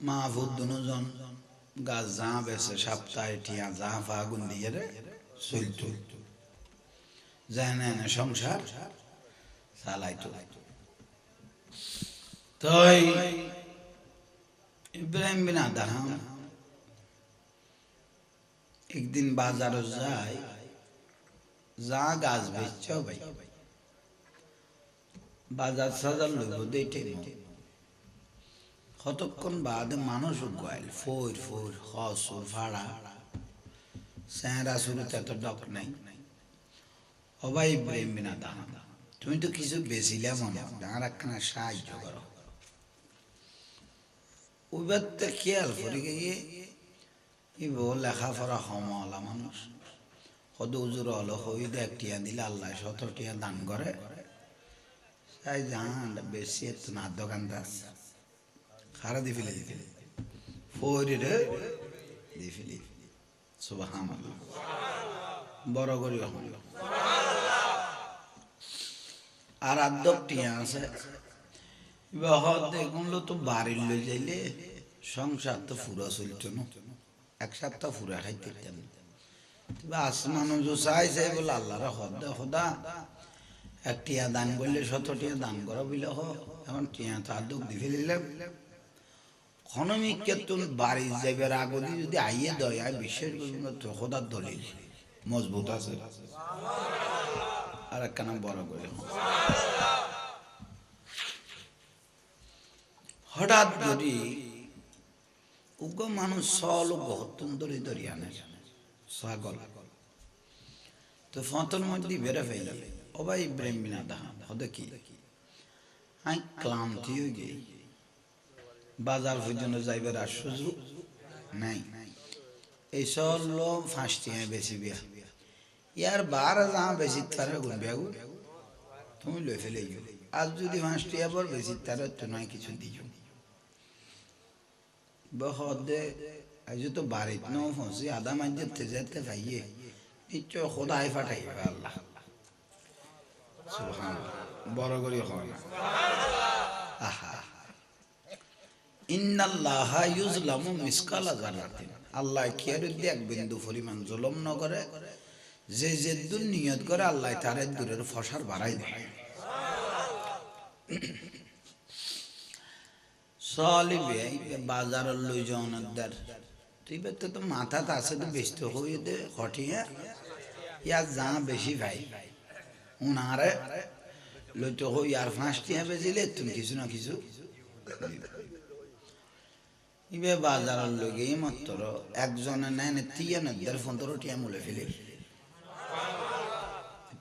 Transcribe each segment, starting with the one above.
মা ভূত দুজন গাছ যা বেছে সপ্তাহে টিয়া যা ফাগুন দিয়ে রে চলত যেনে সংসার চালাইতো তাই ইব্রাহিম বিন আদহাম একদিন বাজারে যায় যা গাছ বেচছে ভাই বাজার সাজার লইব দেখে কতক্ষণ বাদে মানুষ উগাইল ফোর ফোর হসুর ভাড়া চেহারা শুরুতে এত ডক নাই অবাই ইব্রাহিম বিন আদহাম তুমি তো কিছু বেচিলে মনে আর একখানা সাহায্য করো ওইবার তো খেয়াল করে গিয়ে লেখাপড়া হমলা মানুষ কত উজুর হলো হইদ একটিয়া দিলে আল্লাহ 17টিয়া দান করে তাই জান বেশি তো না দোকানদার খারা দি ফেলে দিতে ফোরি রে দি ফেলি সুবহানাল্লাহ বড় করি হল আর আদকটিয়া আছে দেখলো তো বাড়ির লই যাইলে সংসার তো ফুরা চলত না এক সপ্তাহ ফুরা খাইতে আসমান চাইছে বলে আল্লাহর খোদা এক টিয়া দান করলে 17টিয়া দান করা বলে এখন টিয়া তার দুঃখ দি ফেলিলাম ক্ষণমিককে তুমি বাড়ি যাইবার আগদি যদি আইয়ে দয়া বিশ্বাস করবেন তো খোদার দলিল মজবুত আছে আর একখানা বড় করে হঠাৎ করি উগ্র মানুষ সল গহতুন দরি দরি আনে ছাগল তো ফতর মধ্যে বেড়ে ফেলে ও ভাই ইব্রাহিম বিন আদহাম হদে কি আই ক্লান্তি হয়ে গিয়ে বাজার পর্যন্ত যাইবার আর সুযোগ নাই এই সব লোক ফাঁসটি বেশি বিয়া ইয়ার বার যা বেশি তারা গুনবে তুমি লই ফেলে আজ যদি ফাঁসটি আবার বেশি তারা তো নয় কিছু দিও বহদে আজ তো বাড়িত ন ফসি আদা মাঝে যেতে পাইয়ে নিশ্চয় খোদাই ফাটাইবে আল্লাহ সুবহানাল্লাহ বড় করে হয় আহা ইন্নাল্লাহা ইউজলামু মিসকালা যারাতিন আল্লাহ কি আর এক বিন্দু পরিমাণ জুলুম ন করে যে যে দুনিয়ত করে আল্লাহ তারে দূরের ফসার বাড়াই দেয় সলিবে বাজারের লই জনদার তুই বেতে তো মাথা আছে তো ব্যস্ত হয়ে দে হঠিয়া ইয়া যা বেশি ভাই উনারে লইতে হই আর 5টিয়া বেজিলে তুমি কিছু না কিছু ইবে বাজারের লগে মাত্র একজনে নেন 15টিয়া মূলে ফেলে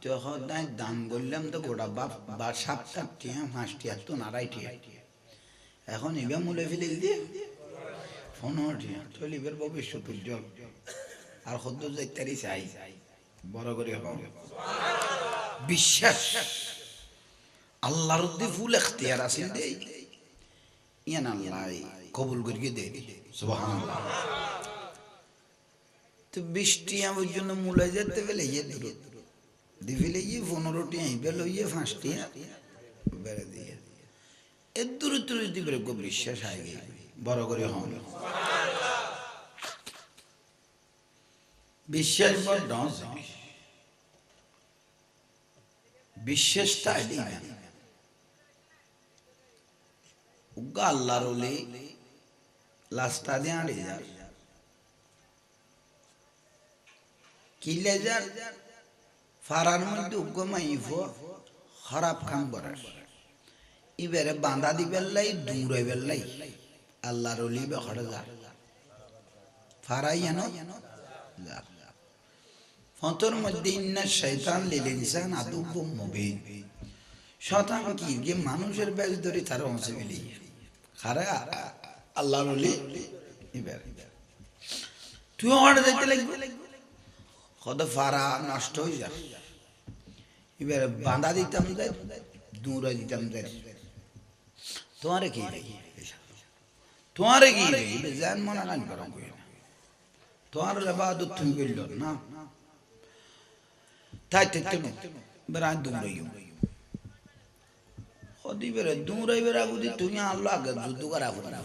তো হদাই দাম বললাম তো গোটা বাপ বা 7টিয়া 5টিয়া তো নারাইটিয়া এখন ইবে মূলে ফেলে দিয়ে 15টিয়া চলিবের ভবিষ্যৎ উজ্জ্বল আর খদ্দ যাইতারি চাই বড় করে বিশ্বাস আল্লাহর উদ্দি ফুল এখতিয়ার আছে দেই ইয়ান আল্লাহ কবুল করিয়ে দেয় সুবহানাল্লাহ তো 20টিয়া পর্যন্ত মূলে যেতে গেলে ইয়ে দূর দিবিলে ইয়ে 15টিয়া ইবে লইয়ে 5টিয়া বেড়ে দিয়ে এর দূরে দূরে দিবে বিশ্বাস হয়ে গিয়ে বড় করে হন বিশ্বাস বড় ডন বিশ্বাসটা ইমান উগা আল্লাহর ওলি লাস্তা দিয়ে আড়ে যার কি লেজার ফারার মধ্যে উগ্র মাইফ খারাপ কাম করার ইবারে বাঁধা দিবেন লাই দূরে বেল্লাই আল্লাহর ওলি বেখড়ে যা ফারাই জানো যা ফতর মধ্যে ইন্না শয়তান লিল ইনসান আদুব্বুম মুবিন শয়তান কি যে মানুষের বেশ ধরে তার অংশ মিলি খারা আল্লাহর ওলি ইবার তুই ওখানে যেতে লাগবে কত ফারা নষ্ট হয়ে যা এবার বাঁধা দিতাম যাই দূরে দিতাম যাই তোমারে কি জান মনে গান করা তোমার ইবাদত তুমি করল না তাই বেড়া দূরে হদি বেরে দূরাই বেরা বুঝি তুমি আল্লাহ আগে যুদ্ধ করা না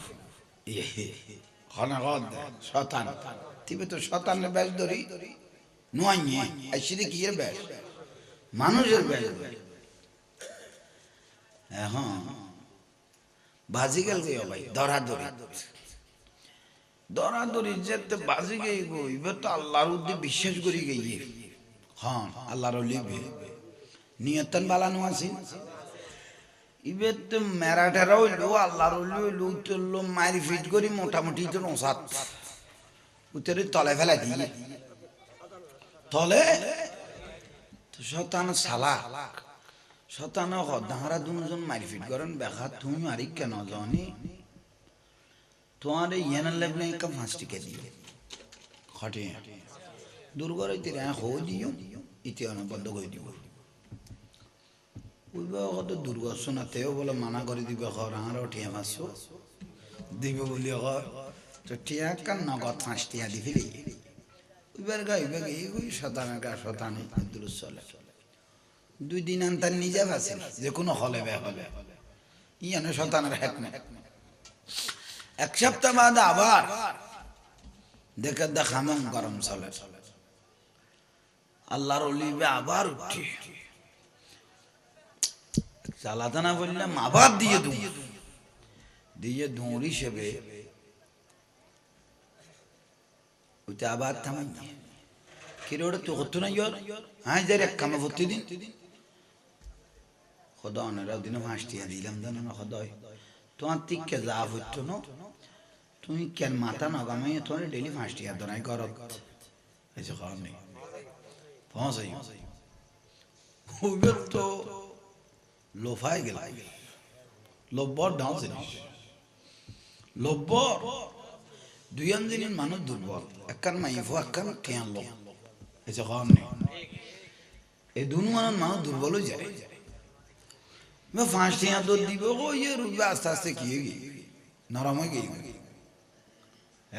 হনগদ শতান তিবে তো শতানের ব্যাস ধরি নয় আইসিরে কি এর ব্যাস মানুষের ব্যাস হ্যাঁ বাজি গেল গিয়ে ভাই দরাদরি যেতে বাজি গিয়ে গো এবার তো আল্লাহর উদ্দে বিশ্বাস করি গিয়ে হ্যাঁ আল্লাহর লিবে নিয়তন বালানো আছে এবার তো মেরাটারা হইলো আল্লাহর হইলো উত্তরলো মারি ফিট করি মোটামুটি তো নসাত উত্তরে তলে ফেলা দিয়ে তলে তো শতান সালা শতান দাঁড়া দুজন মারি ফিট করেন বেখা তুমি মারি কেন জানি তোমার ইয়ানের লেবনে একটা ফাঁসটিকে দিয়ে খটে দুর্গর হয়ে দিও ইতি বন্ধ করে দিব কত দুর্ঘটনাতেও বলে মানা করে দিবে আরো টিয়া মাসো দিবে বলি তো টিয়া কান নগদ 5 টিয়া দিবি ওইবার গাইবে এই শতানের গা শতানে দুরুস চলে 2 দিন আনতার নিজে আছে যে কোনো হলে হবে ইয়ানে শতানের হিকমত এক সপ্তাহ বাদ আবার দেখে দেখামন গরম চলে আল্লাহর ওলিবে আবার উঠে চালাতে না বললাম আবার দিয়ে দৌড়ি সেবে ওইটা আবার থামাই কিরে ওটা তো হতো না হ্যাঁ যাই এক কামে ভর্তি দিন খোদা অনেরা দিনে 5 টিয়া দিলাম জানো না খোদায় তোমার তিককে যা হইতো না তুমি কেন মাথা নগামে তোমার ডেলি 5 টিয়া দনাই করো এসে খাওয়া নেই পৌঁছাই ওইবার তো লোফাই গেল লব্বর ডাউন জিনিস লব্বর দুইয়ান দিনের মানুষ দুর্বল একখান মাইফো একখান খেয়াল লোক এসে খাওয়ার নেই এই দুনু মানুষ দুর্বল হয়ে যায় 5 টিয়া তো দিব ও ইয়ে রুবে আস্তে আস্তে কি নরম হয়ে গেই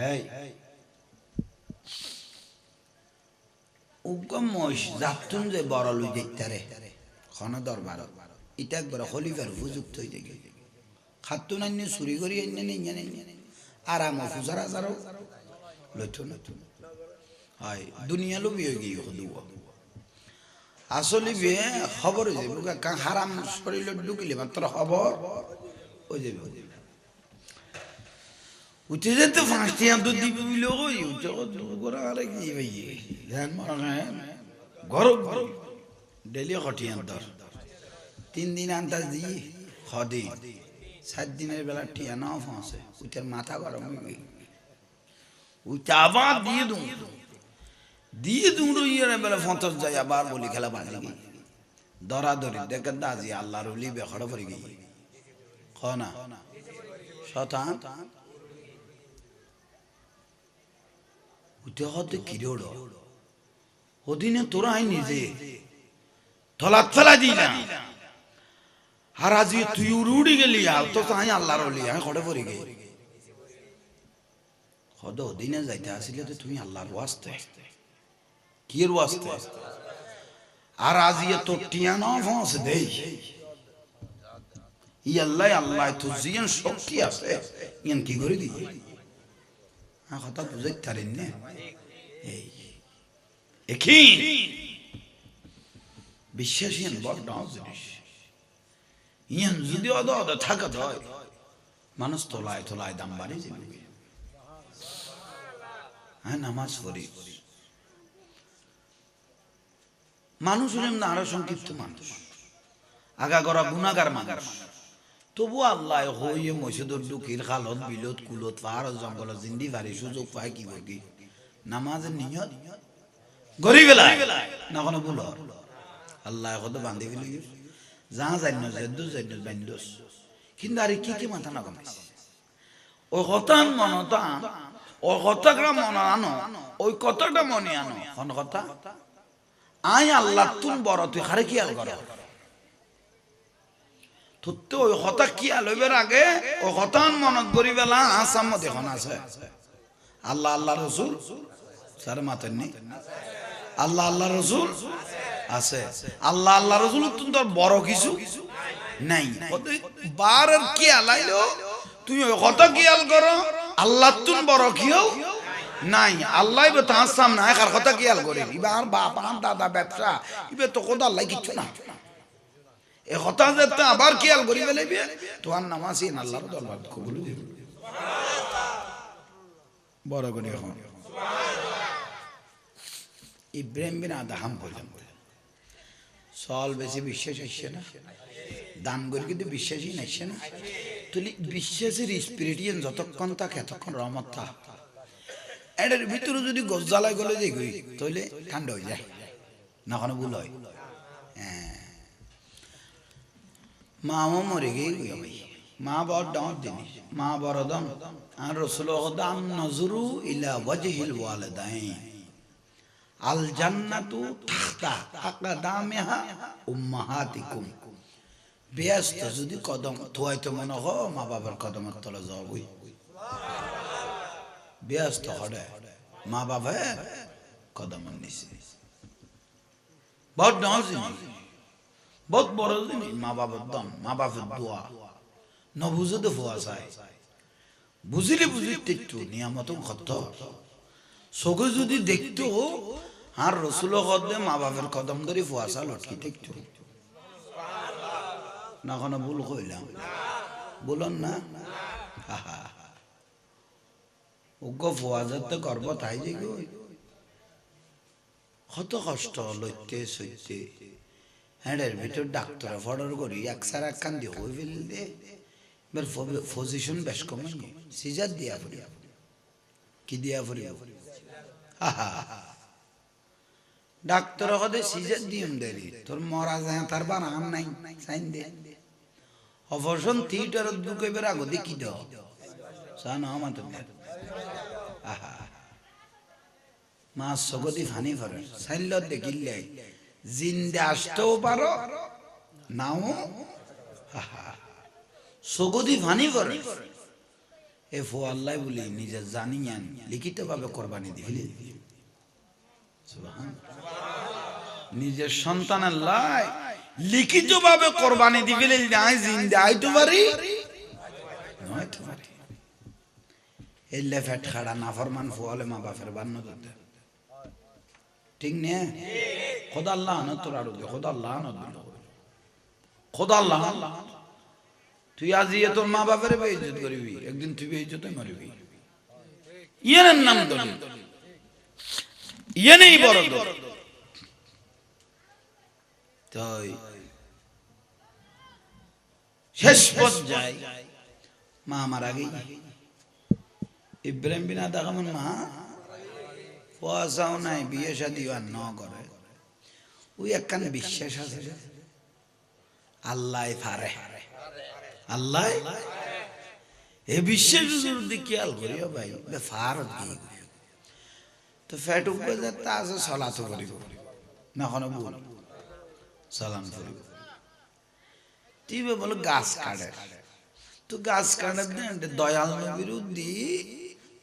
এই উগম মশ জাতুন যে বড় লই দেখতারে খন দরবার এটা একবার খলিফার উপযুক্ত হয়ে যায় খাতুন আইনে চুরি করি আইনে নেই আরাম ফুজার হাজারও লইতো হয় দুনিয়া লোভি হয়ে গিয়ে দুব আসলে বিয়ে খবর হয়ে যাবে হারাম শরীর ঢুকিলে মাত্র খবর হয়ে যাবে উঠে যেতে 5 টিয়া দুধ দিবে বলে ওই উঠে করে আরে কি ভাই ধ্যান মারা গরম ডেলি খটিয়ান দর 3 দিন আন্দাজ দিয়ে খদি 7 দিনের বেলা টিয়া নাও ফাঁসে উঠের মাথা গরম হয়ে উঠে আবার দিয়ে দুটো ইয়ে বেলা 50 যায় আবার বলি খেলা বাজি গই দরাদরি দেখে দাজি আল্লাহর ওলি বেখড় পড়ে গই খনা শতান উঠে হতে কিরোড় ওদিনে তোরা আই নিজে থলাত ফেলা দিলা আর আজ তুই উড়ি গেলি তো তাই আল্লাহর ওলি আমি খড়ে পড়ে গই খদ ওদিনে যাইতে আসিলে তো তুমি আল্লাহর ওয়াস্তে কি এর ওয়াস্তে আর আজ তো টিয়া না ফাঁস দেই ই আল্লাহ তো জিয়ান শক্তি আছে ইয়ান কি করে দি কথা বুঝাইতে পারেন না এই একই বিশ্বাসীন বড় ডাউন জিনিস ইয়ান যদি অদ থাকা হয় মানুষ তোলায় দাম বাড়ি যাবে হ্যাঁ নামাজ পড়ি মানুষ হলেন না আরো সংক্ষিপ্ত মানুষ আগা করা গুণাগার মানুষ তবু আল্লাহ হইয়ে মসজিদর দুঃখের খালত বিলত কুলত পাহাড় জঙ্গল জিন্দি ভারি সুযোগ পায় কি বলি নামাজের নিয়ত গরিব না কোনো ভুল আল্লাহ কত বান্ধি ফেলি যা জান্য বান্ধস কিন্তু আর কি মাথা না কমাইছে ওই কথান মনতা ওই কথাটা মনে আনো ওই কথাটা মনে আনো কোন কথা আই আল্লাহ তুন বড় তুই হারে কি আল কর তো ওই কথা কি আলবের আগে ওই কথান মনত করি বেলা আসাম দেখুন আছে আল্লাহ রসুল স্যার মাতেন নি আল্লাহ রসুল আছে আল্লাহ রসুল তুমি তোর বড় কিছু নাই বার আর কি আলাইলো তুই ওই কথা খেয়াল করো আল্লাহ তুন বড় কেউ নাই আল্লাহ তার সামনে একার কথা খেয়াল করে এবার বাপ আর দাদা ব্যবসা এবার তো কথা আল্লাহ কিচ্ছু না এ কথা যে আবার খেয়াল করি ফেলে তোমার নামাজ আল্লাহর দরবার কবুল বড় করে এখন ইব্রাহিম বিন আদহাম বললাম সল বেশি বিশ্বাস আসছে না দান করে কিন্তু বিশ্বাসই নাইছে না তুই বিশ্বাসের স্পিরিটিয়ান যতক্ষণ থাকে এতক্ষণ রহমত থাক এটার ভিতরে যদি গজ্জালায় গলে যাই গই তাহলে ঠান্ডা হয়ে যায় না কোনো ভুল হয় হ্যাঁ মাও মরে গিয়ে ভাই মা বড় ডাঁত জিনিস মা বড় দম আর রসুল দাম নজরু ইলা ওয়াজহিল ওয়ালিদাইন আল জান্নাতু তাহতা আকদামিহা উম্মাহাতিকুম বেয়াস্ত যদি কদম থুয়াইতে মনে হ মা বাবার কদমের তলে যাবই বেয়াস্ত হড়ে মা বাবা কদমের নিচে বহুত ডাঁত জিনিস বহুত বড় জিনিস মা বাবার দম মা বাবার দোয়া নবুঝে তো ফোয়া চায় বুঝিলে বুঝিতে একটু নিয়ামত কত চোখে যদি দেখতো আর রসুল কদে মা বাপের কদম ধরে ফুয়াশা লটকি দেখতো না কোনো ভুল কইলাম বলুন না উগ্র ফুয়াজার তো গর্ব তাই যে কত কষ্ট লইতে সইতে হ্যাঁ ভিতর ডাক্তার ফর্ডার করি একসার একখান দিয়ে হয়ে ফেল দে এবার পজিশন বেশ কমে সিজার দিয়া পড়ি কি দিয়া পড়ি ডাক্তার কদে সিজার দিম দেরি তোর মরা যায় তার বানান নাই সাইন দে অপারেশন থিয়েটার ঢুকাইবার আগে দেখি দাও জানো আমার তো মা সগতি ফানি ফরে সাইল দেখিলে জিন্দে আসতেও পারো নাও সগতি ফানি ফরে এ ফো আল্লাহ বলি নিজে জানিয়ান লিখিত ভাবে কোরবানি দিবি নিজের সন্তানের লাই লিখিত ভাবে কোরবানি দিবি নাই জিন্দে আইতে পারি নয়তো পারি এলে ফেট খাড়া নাফরমান ফোয়ালে মা বাপের বান্ন দিতে ঠিক নে খোদা আল্লাহ না তোর আরো খোদা আল্লাহ না খোদা আল্লাহ তুই আজ ইয়ে তোর মা বাপের বেইজ্জত করবি একদিন তুই বেইজ্জত মরবি ইয়ের নাম ধরি ইয়ে নেই বড় তাই শেষ পর্যায়ে মা মারা গেই ইব্রাহিম বিন আদহাম মা পয়সাও নাই বিয়ে শাদী আর ন করে ওই একখান বিশ্বাস আছে আল্লাহ পারে আল্লাহ এ বিশ্বাস যদি খেয়াল করিও ভাই ফারত কি তো ফ্যাট উপরে তা আছে সলাত করিব না কোনো ভুল সালাম করিব তিবে বলো গাছ কাটে তো গাছ কাটে দয়াল নবীর উদ্দি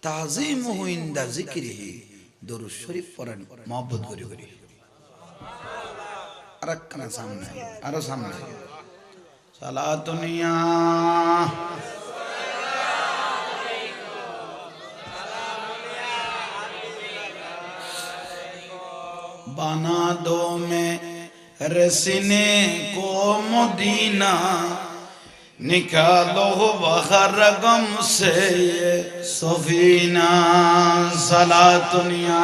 তাজিম হুইন্দা জিকিরিহি দরুদ শরীফ পড়েন মহব্বত করি করি আরেকখানা সামনে আরো সামনে সালাতুনিয়া बना दो मेरे सीने को मदीना निकालो बखर गम से ये सफीना सलातुनिया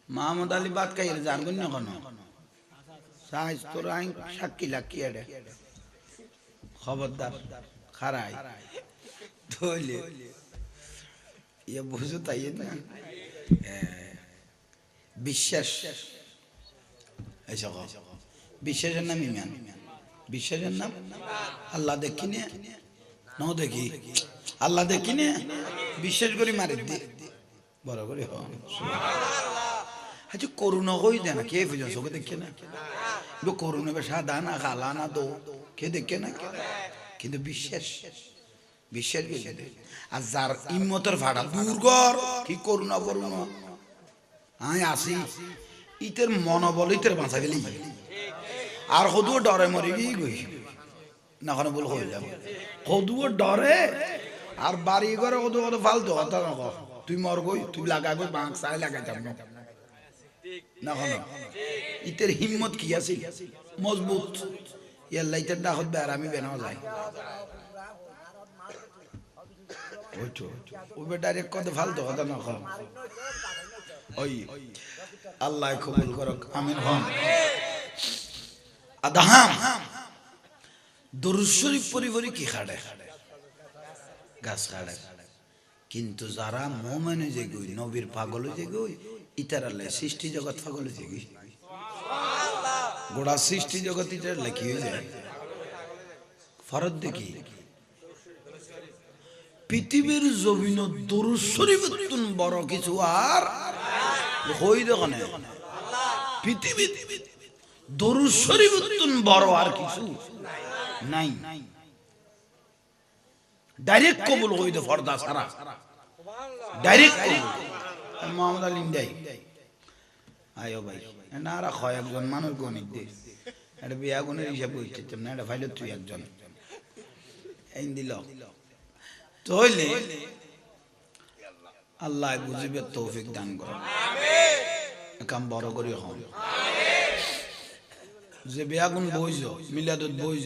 महमूद अली बात का इल्जाम गुन्ने कनो साइज तो राइन शक्की लक्की है खबरदार खराई ढोले ये बुझो ताइए ना বিশ্বাস ऐसा कहो বিশ্বাসের নাম ইমান বিশ্বাসের নাম আল্লাহ দেখি না নাও দেখি আল্লাহ দেখি না বিশ্বাস করি মারি দে বড় করে হ সুবহানাল্লাহ আচ্ছা করুণা কই দেনা কে বুঝো চোখে দেখে না ও করুণা বে সাদা না কালা না দো কে দেখে না কিন্তু বিশ্বাস বিশ্বাস করে আর যার ইম্মতের ভাড়া দূর কর কি করুন না করুন আমি আসি ইতের মনোবল ইতের বাঁচা গেলেই আর সদুও ডরে মরে গিয়ে গই না কোনো বল হয়ে যাব সদুও ডরে আর বাড়ি ঘরে কত কত ফালতু কথা নক তুই মর গই তুই লাগা গই বাঁক চাই লাগাই যাব না কোনো ইতের হিম্মত কি আছে মজবুত ইয়াল্লা ইতের ডাকত বের আমি বেনাও যাই ও ডাইরেক্ট কত ফালতু কথা নক ওই আল্লাহ কবুল করক আমিন হন আদাহাম দরুদ শরীফ পরিবারে কি খাড়ে গাছ খাড়ে কিন্তু যারা মোমেনে যে গই নবীর পাগল যে গই ইতারালে সৃষ্টি জগৎ পাগল যে গই গোড়া সৃষ্টি জগৎ ইতার লেখি হয়ে যায় ফরদ দেখি পৃথিবীর জমিন দরুদ শরীফ বড় কিছু আর হই দেখনে পৃথিবী দরুদ শরীফ বড় আর কিছু নাই ডাইরেক্ট কবুল হই দে ফরদা সারা ডাইরেক্ট কবুল মোহাম্মদ আলী ইন্দাই আয়ো ভাই না আর হয় একজন মানুষ গণিত দে এটা বিয়া গুণের হিসাব করতে না এটা ফাইলে তুই একজন এই দিল তো হইলে আল্লাহ বুঝিবে তৌফিক দান করে কাম বড় করে হন যে বেয়াগুন বইজ মিলাদত বইজ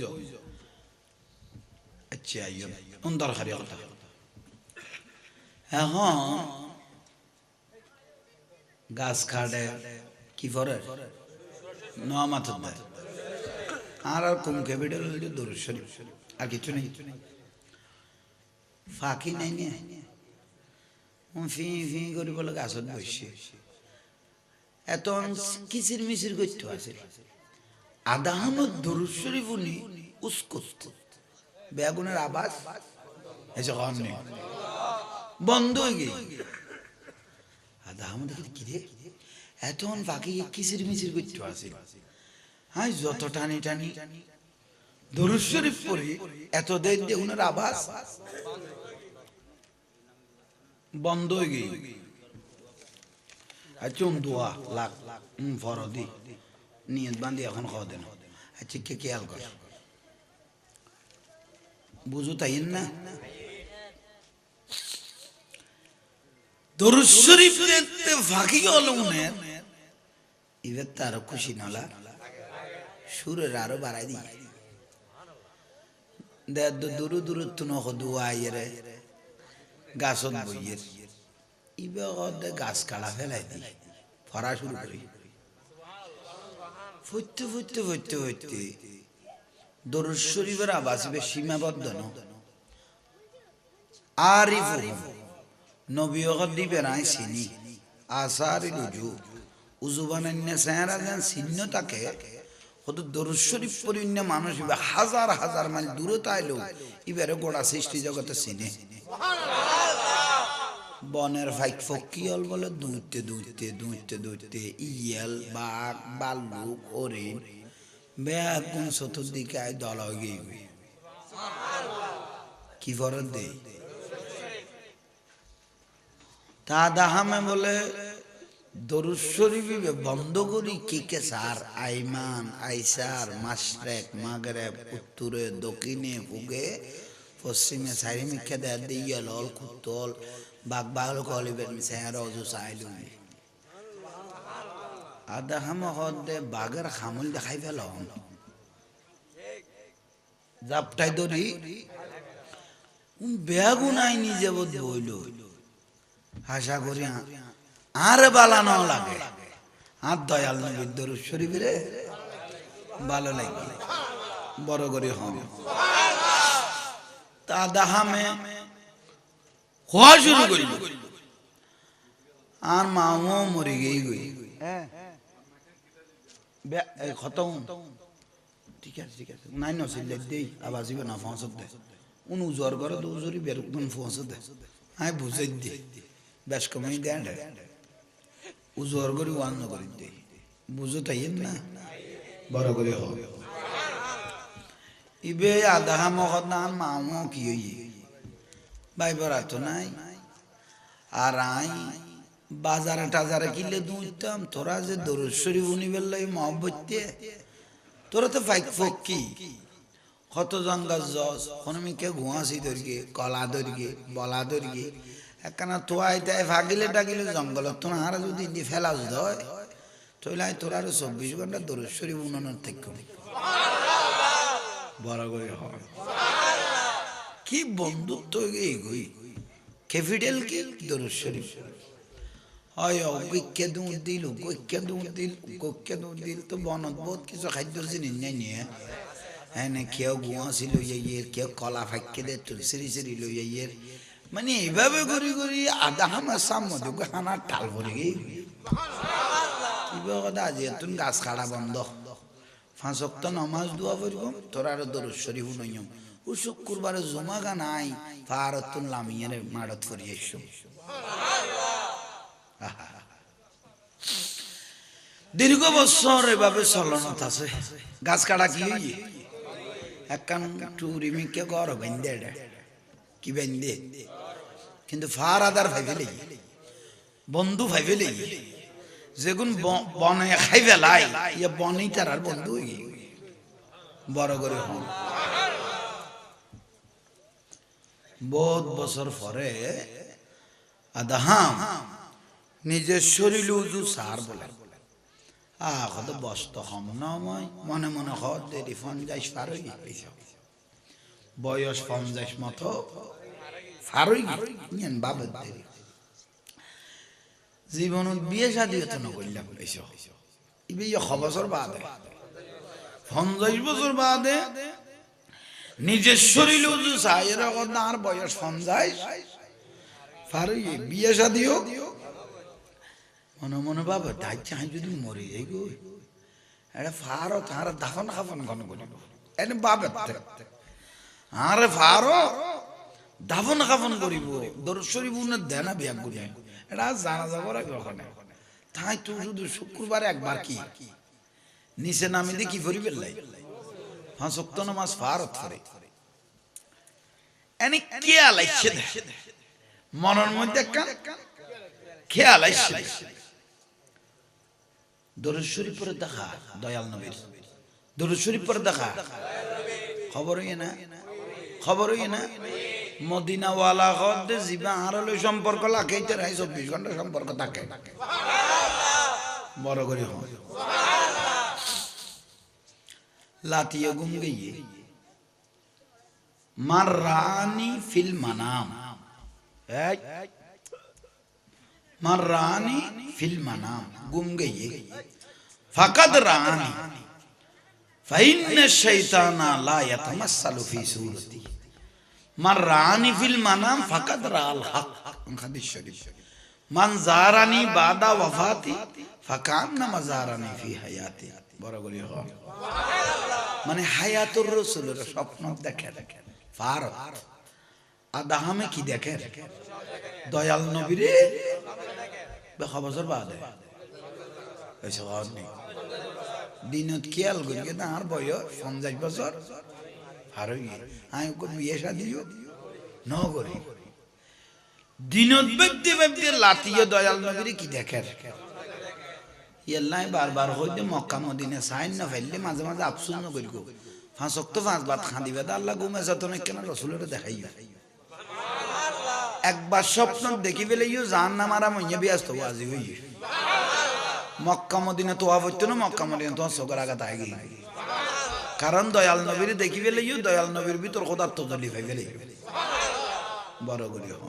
আচ্ছা আইও কোন দরকারি কথা এখন গাছ কাটে কি করে নমাত দেয় আর কুমকে বেড়ে দরুদ শরীফ আর কিছু নেই ফাঁকি নাই নিয়ে ফি ফি করে বলে গাছত বসছে এত কিচির মিচির করতে আছে আদা আহমদ দরুদ শরীফ উনি উস্কুত বেগুনের আবাস এসে কম নেই বন্ধ হয়ে গিয়ে আদা আহমদ কি রে এত ফাঁকি কিচির মিচির করতে আছে হ্যাঁ যত টানি টানি দরুদ শরীফ পড়ি এত দেন বেগুনের আবাস বন্ধ হয়ে গিয়ে আচ্ছা দোয়া লাখ ফরদি নিয়ত বান্ধি এখন খাওয়া দেন আচ্ছা কে খেয়াল কর বুঝো তাই না দরুদ শরীফ দেখতে ফাঁকি হলো মনে এবার তার খুশি নলা সুরের আরো বাড়াই দিই দূর দূরত্ব নখ দোয়া রে গাছত বইয়ের ইবে গাছ কাটা ফেলাই দি ফরা শুরু করি ফুটতে ফুটতে ফুটতে ফুটতে দরুদ শরীফের আবাস সীমাবদ্ধ ন আরিফ নবী দিবে নাই চিনি আসারি রুজু উজুবানান্যা চেহারা যেন চিহ্ন থাকে হয়তো দরুদ শরীফ পরিণ্য মানুষ হাজার হাজার মাইল দূরতা আইলো এবারে গোড়া সৃষ্টি জগতে চিনে বনের ফাইক ফকিয়াল বলে দুইতে দুইতে দুইতে দুইতে ইয়েল বাঘ বালুক হরিণ বেগুন চতুর্দিকে আয় দল গিয়ে কি ফরত দে তা দাহামে বলে দরুদ শরীফ বন্ধ করি কি কে সার আইমান আইসার মাশরেক মাগরেব উত্তরে দক্ষিণে পূবে পশ্চিমে সাইরে মিখে দেয় দিয়ে লল কুতল বাঘ বাঘ কলিবেন মিশায় রজু চাইলুন আদা হাম হদে বাঘের খামুল দেখাই ফেল জাপটাই ধরি বেগুন আই নিজে বোধ বইল আশা করি আর বালানো লাগে আর দয়াল নবীর দরুদ শরীফের ভালো লাগে বড় করে হবে তা দাহামে হওয়া শুরু করিল আর মাও মরে গেই গই খতম ঠিক আছে ঠিক আছে নাই নছিল দেই আবার যাবে না পৌঁছত দে উন উজর করে তো উজরি বের কোন পৌঁছত দে আই বুঝাই দে বেশ কমাই দেন উজর করে ওয়ান করে দে বুঝো তাই না বড় করে হবে ইবে আধা মহৎ না মাও কি হই ভাই বরা তো নাই আর আই বাজারে টাজারে কিনলে দুইতাম তোরা যে দরুদ শরীফ উনিবেল লাই মহব্বতে তোরা তো ফাইক ফকি কত জঙ্গল জজ কোনমিকে ঘুয়াছি দরগে কলা দরগে বলা দরগে একখানা তোয়াইতায় ভাগিলে ডাকিলে জঙ্গল তো না আর যদি দি ফেলাস দয় তইলাই তোরা আরো 24 ঘন্টা দরুদ শরীফ উনানোর থেকে বড় করে হয় কি বন্ধুত্ব এগোই ক্যাপিটাল কি দরুদ শরীফ হয় ঐক্য দুধ দিল ঐক্য দুধ দিল ঐক্য দুধ দিল তো বনত বহুত কিছু খাদ্য জিনিস নাই নিয়ে হ্যাঁ না কেউ গুয়াশি লইয়ের কেউ কলা ফাঁকে দে তুলসিরি সিরি লইয়ের মানে এইভাবে ঘুরি ঘুরি আধা আমার সামনে খানা টাল ভরে গিয়ে কথা আজি তুন গাছ কাটা বন্ধ 5 ওয়াক্ত নামাজ দোয়া করব তোরা আর দরুদ শরীফ নইম ও শুক্রবারে জমা গা নাই ফারতুন লামিয়ারে মারত করি এসো দীর্ঘ বছর এভাবে চলনত আছে গাছ কাটা কি একখান টুরিমিকে ঘর বেঁধে কি বেঁধে কিন্তু ফার আদার ভাইবে বন্ধু ভাইবে যেগুন বনে খাই ফেলাই ইয়ে বনেই তার আর বন্ধু বড় করে হন বহুত বছর পরে আদাহাম নিজের শরীর উজু সার বলে কত বস্ত হম নয় মনে মনে হত দেরি 50 পার হয়ে গেছে বয়স 50 মতো পার হয়ে গেছে বাবার দেরি জীবন বিয়ে শাদী হতো না করলাম বিয়ে 6 বছর বাদে 50 বছর বাদে নিজের শরীর উজু সার আর বয়স 50 পার হয়ে বিয়ে শাদী হোক মনে মনে বাবা তাই চাই যদি মরে যাই গো এটা ফারো তার দাফন খাফন ঘন করিব এনে বাবার আরে ফারো দাফন খাফন করিব দরুদ শরীফ উনার দেনা বিয়াক করি এটা জানা যাব রাখবে ওখানে তাই তুই শুধু শুক্রবারে একবার কি নিচে নামে দিয়ে কি করিবে লাই 5 ওয়াক্ত নামাজ ফারত করে এনে খেয়াল আইছে মনের মধ্যে একটা খেয়াল আইছে দরুদ শরীফ পড়ে দেখা দয়াল নবীর দরুদ শরীফ পড়ে দেখা খবর হই না মদিনা ওয়ালা গদ জিবা আরলে সম্পর্ক লাগাইতে রাই 24 ঘন্টা সম্পর্ক থাকে বড় করে হয় লাতিয়ে ঘুম গিয়ে মাররানি ফিল মানাম মাররানি ফিল মানাম ঘুম গিয়ে ফাকাদ রানি ফাইন্না শাইতানা লা ইয়াতামাসসালু ফি সূরতি মাররানি ফিল মানাম ফাকাদ রাল হক হাদিস শরীফ মান জারানি বাদা ওয়াফাতি ফাকান্না মাজারানি ফি হায়াতি বড় বলি হয় মানে হায়াতুর রাসূলের স্বপ্ন দেখে ফারত আদাহামে কি দেখে দয়াল নবীরে 1 বছর বাদে এসে হয়নি দিনত খেয়াল করি না আর বয়স 50 বছর আর আমি বিয়ে শাদিও ন করি দিনত ব্যক্তি ব্যক্তি লাতিয়ে দয়াল নবীরে কি দেখে ইয়াল্লাই বারবার হইতে মক্কা মদিনা সাইন না ফেললে মাঝে মাঝে আফসোস না করি 5 ওয়াক্ত 5 বার খাঁদিবে আল্লাহ ঘুমে যত না কেন রাসূলের দেখাই একবার স্বপ্ন দেখি ফেলেইও জাহান্নাম আর মইয়া ব্যস্ত বাজি হই মক্কা মদিনা তো হইতো না মক্কা মদিনা তো সগর আগা তাই গই কারণ দয়াল নবীর দেখি ফেলেইও দয়াল নবীর ভিতর খোদার তো দলি ফেলে বড় করি হ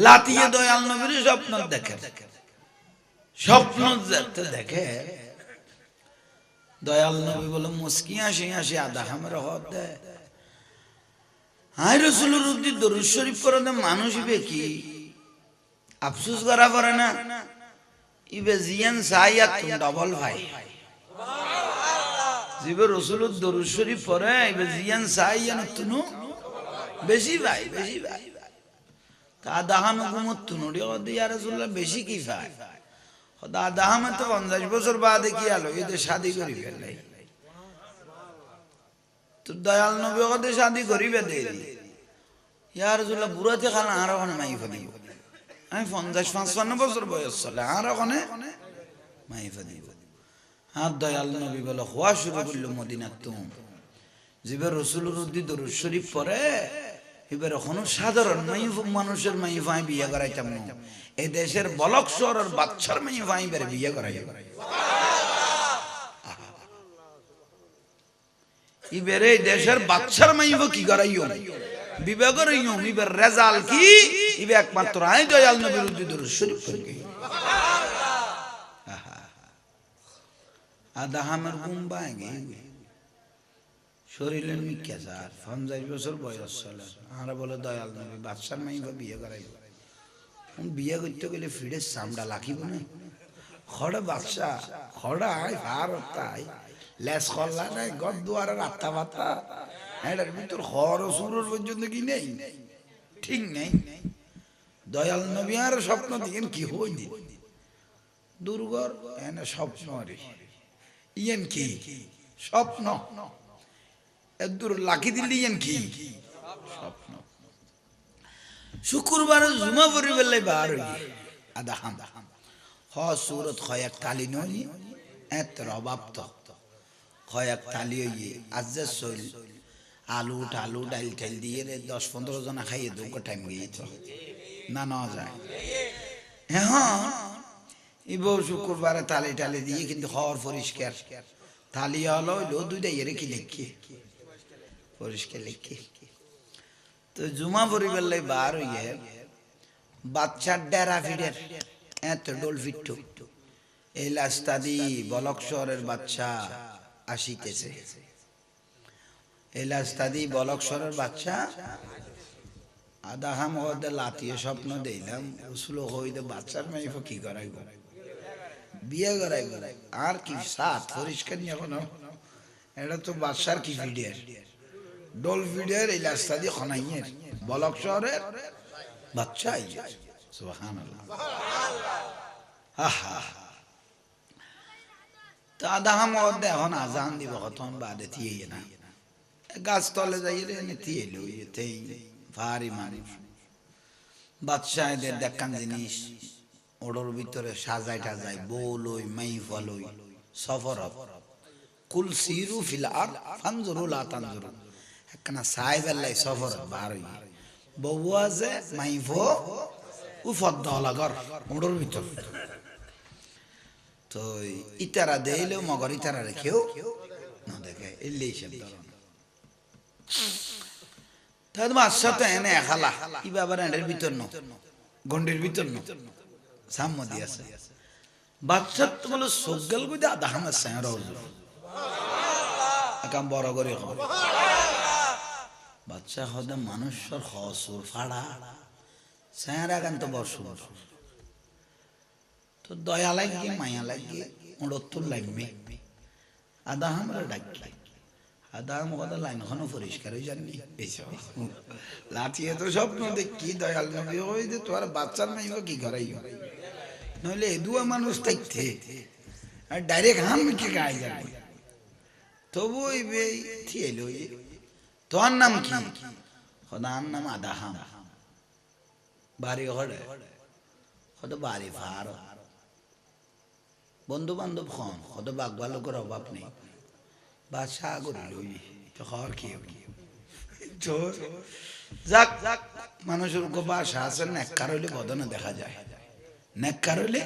লাতিয়ে দয়াল নবীর স্বপ্ন দেখে স্বপ্ন দেখে দয়াল নবী বলে মুস্কি আসি আসি আদা হামের হদ দে হাই রাসূলের উদ্দি দরুদ শরীফ পড়ে মানুষ ইবে কি আফসোস করা পারে না ইবে জিয়ান সাইয়াত ডাবল ভাই জিবে রাসূলের দরুদ শরীফ পড়ে ইবে জিয়ান সাইয়ান তুনু বেশি ভাই তা দাহাম হুকুমত তুনু রে ইয়া রাসূলুল্লাহ বেশি কি ভাই খোদা দাহাম তো 50 বছর বাদে কি আলো এতে শাদি করি ফেললাই তো দয়াল নবী ওদের শাদি করিবে দে ইয়ার জুলা বুড়াতে খানা আর ওখানে মাইফা দিব আমি 50-55 বছর বয়স চলে আর ওখানে মাইফা দিব আর দয়াল নবী বলে হওয়া শুরু করলো মদিনা তুম যেবার রসুলের উদ্দি দরুদ শরীফ পরে এবার কোনো সাধারণ মানুষের মাইফাই বিয়ে করাইতাম না এই দেশের বলক শহরের বাচ্চার মাইফাই বেড়ে বিয়ে করাই ইবেরে দেশের বাচ্চার মাইফ কি করাইও বিবাহ করাইও ইবের রেজাল্ট কি ইবে একমাত্র আই দয়াল নবীর উদ্দি দরুদ শরীফ পড়ে আদা হামের ঘুম ভাঙে শরীরের মিক্কা স্যার 50 বছর বয়স চলে আর বলে দয়াল নবী বাদশার মাইবা বিয়ে করাইব বিয়ে করতে গেলে ফিরে চামড়া লাখিব না খড়ে বাদশা খড়া আয় ভার তাই লেস করলা নাই ঘর দুয়ারের আত্মা বাত্তা এটার ভিতর খড় সুরের পর্যন্ত কি নেই ঠিক নেই দয়াল নবী আর স্বপ্ন দিয়েন কি হইনি দুর্গর এনে স্বপ্ন রে ইয়েন কি স্বপ্ন এদুর লাখি দিলি ইয়েন কি স্বপ্ন শুক্রবার জুমা পড়ি বেলাই বার হই আদা হাম হ সুরত খয়াক তালি নই এত রবাবত খয়াক তালি হই আজ সইল আলু টালু ডাইল ঠাইল দিয়ে 10-15 জন খাইয়ে দুটো টাইম গিয়েছ না না যায় হ্যাঁ ইবো শুক্রবারে তালি টালি দিয়ে কিন্তু হওয়ার পরিষ্কার তালি হলো দুইটা এর কি লিখি পরিষ্কার লিখি তো জুমা পরিবেলাই বার হইয়ে বাচ্চার ডেরা ফিডের এত ডোল ফিট্টু এই রাস্তা দি বলক শহরের বাচ্চা আসিতেছে এই রাস্তা দি বলক শহরের বাচ্চা আদা হাম ওদের লাতিয়ে স্বপ্ন দিলাম উসলো হইতে বাচ্চার মাইফ কি করাই বিয়ে করাই আর কি সাত পরিষ্কার নিয়ে এখন এটা তো বাচ্চার কি ফিডের ডোল ফিডের এই রাস্তা দিয়ে খনাইয়ের বলক শহরের বাচ্চা সুবহানাল্লাহ আহা তো আদা হাম ওদের এখন আজান দিব কতক্ষণ বাদে থিয়ে না গাছ তলে যাই রে থিয়ে লই ভারী মানুষ বাচ্চা এদের দেখান জিনিস ওড়োর ভিতরে সাজাই টাজাই বলই মাইফলই সফর কুল সিরু ফিল আর ফানজুরু লা তানজুরু একখানা সাইবেল্লাই সফর বার হই বউ আছে মাইফো উফদ্দলাগর ওড়োর ভিতর তো ইতারা দেইলেও মগর ইতারা রেখেও না দেখে এলেই সব ধরন তাহলে বাচ্চা তো এনে খালা ই বাবার এনের ভিতর ন গন্ডের ভিতর ন সামদি আছে বাচ্চা তো বলে সগল গুদা আদা হামাস সায়রা হুজুর একাম বড় করে হবে বাচ্চা হদে মানুষের হসুর ফাড়া সায়রা গান তো বড় সুন্দর তো দয়া লাগে মায়া লাগে ওড়তুল লাগবে আদা হামরা ডাকি আদা হাম কথা লাইন এখনো পরিষ্কার হয়ে যাননি এইসব লাঠিয়ে তো স্বপ্ন দেখি দয়াল নবী ওই যে তোমার বাচ্চার মাইব কি করাই নইলে দুয়া মানুষ থাকতে আর ডাইরেক্ট হাম কি গায়ে যাবে তবু ওই বে থিয়েল ওই তোর নাম কি খোদার নাম আদা হাম বাড়ি হড়ে কত বাড়ি ফার বন্ধু বান্ধব খন কত বাগবা লোকের অভাব নেই বাদশাহ করিল তো খাওয়ার কি যাক যাক মানুষের বাসা আছে নেককার হইলে বদনে দেখা যায় নেককার হইলে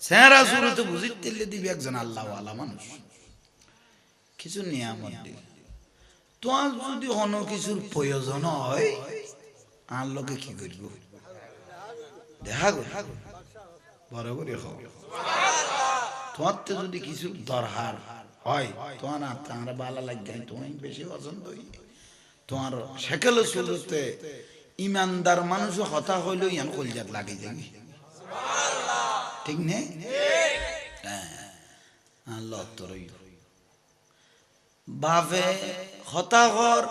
সেরা শুরুতে বুঝিতে দিবি একজন আল্লাহওয়ালা মানুষ কিছু নিয়ামত দিবে তোমার যদি অন্য কিছুর প্রয়োজন হয় আর লোকে কি করব দেখা গো বড় করে তোমার তো যদি কিছু দরকার হয় তোমার আমরা ভালো লাগে তোমার বেশি পছন্দ হই তোমার সেকেল শুরুতে ইমানদার মানুষ কথা হইল ইয়ান কলজাত লাগে যাবি ঠিক নেই আল্লাহ তোর বাপে হতাহর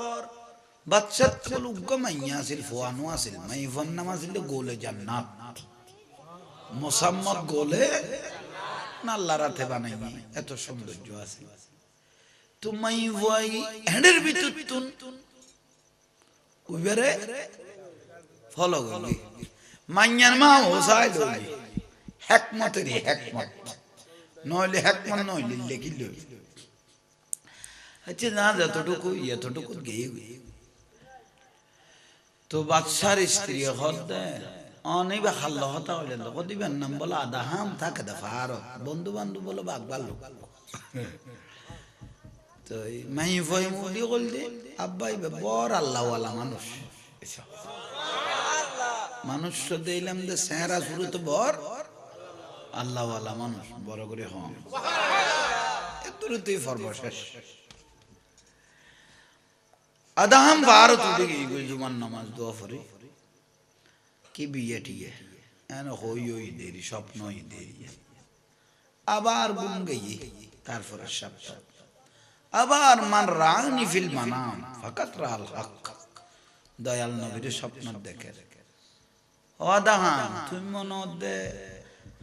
বাচ্চা উগ্র মাইয়া আছিল ফোয়ানো আছিল মাইফার নাম আছিল গোলে জান্নাত মোসাম্মদ গোলে না আল্লাহ রাতে বানাইনি এত সৌন্দর্য আছে তুমি ওই হ্যান্ডের ভিতর তুন উইবারে ফলো করবি মাইয়ান মা হোসাই লই হেকমতের হেকমত নইলে হেকমত নইলে লেখি লই আচ্ছা না যতটুকু এতটুকু গিয়ে তো বাদশার স্ত্রী হদ অনেক হাল্লা হতা হইলে লোক দিবেন নাম বলে আধা হাম থাকে দেখা আর বন্ধু বান্ধব বলে বাগবার লোক তো মাই ফই মুদি বলতে আব্বাই বড় আল্লাহওয়ালা মানুষ মানুষ দিলাম যে চেহারা শুরু তো বর আল্লাহওয়ালা মানুষ বড় করে হন তুই সর্বশেষ আদাম ভারত উঠে গিয়ে জুমান নামাজ দোয়া ফরি কি বিয়ে টিয়ে এন হই হই দেরি স্বপ্নই দেরি আবার গুম গিয়ে তারপরে সপ্তাহ আবার মান রানি ফিল মানাম ফাকাত রাল হক দয়াল নবীর স্বপ্ন দেখে ও আদাম তুমি মনে দে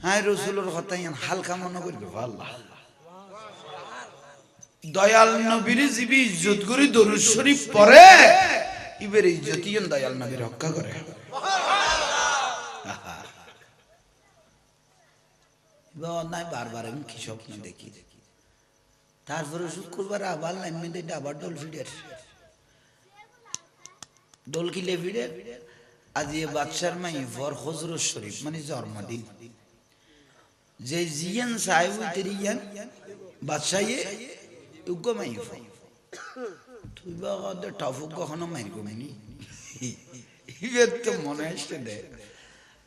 হাই রসুলের কথা হালকা মনে করবে আল্লাহ দয়াল নবীর জিবি ইজ্জত করি দরুদ শরীফ পড়ে ইবের ইজ্জতিয়ন দয়াল নবীর রক্ষা করে নাই বারবার আমি কি স্বপ্ন দেখি তারপরে শুক্রবার আবার লাইন আবার ডোল ফিডের ডোল কিলে ফিডের আজ বাদশার মাই ফর হজরত শরীফ মানে জন্মদিন যে জিয়ান সাহেব তেরিয়ান বাদশাহে উগ্র মাই ফর তুই বাগাদের টাফুক কখনো মাই কমিনি ইবের তো মনে আসছে দে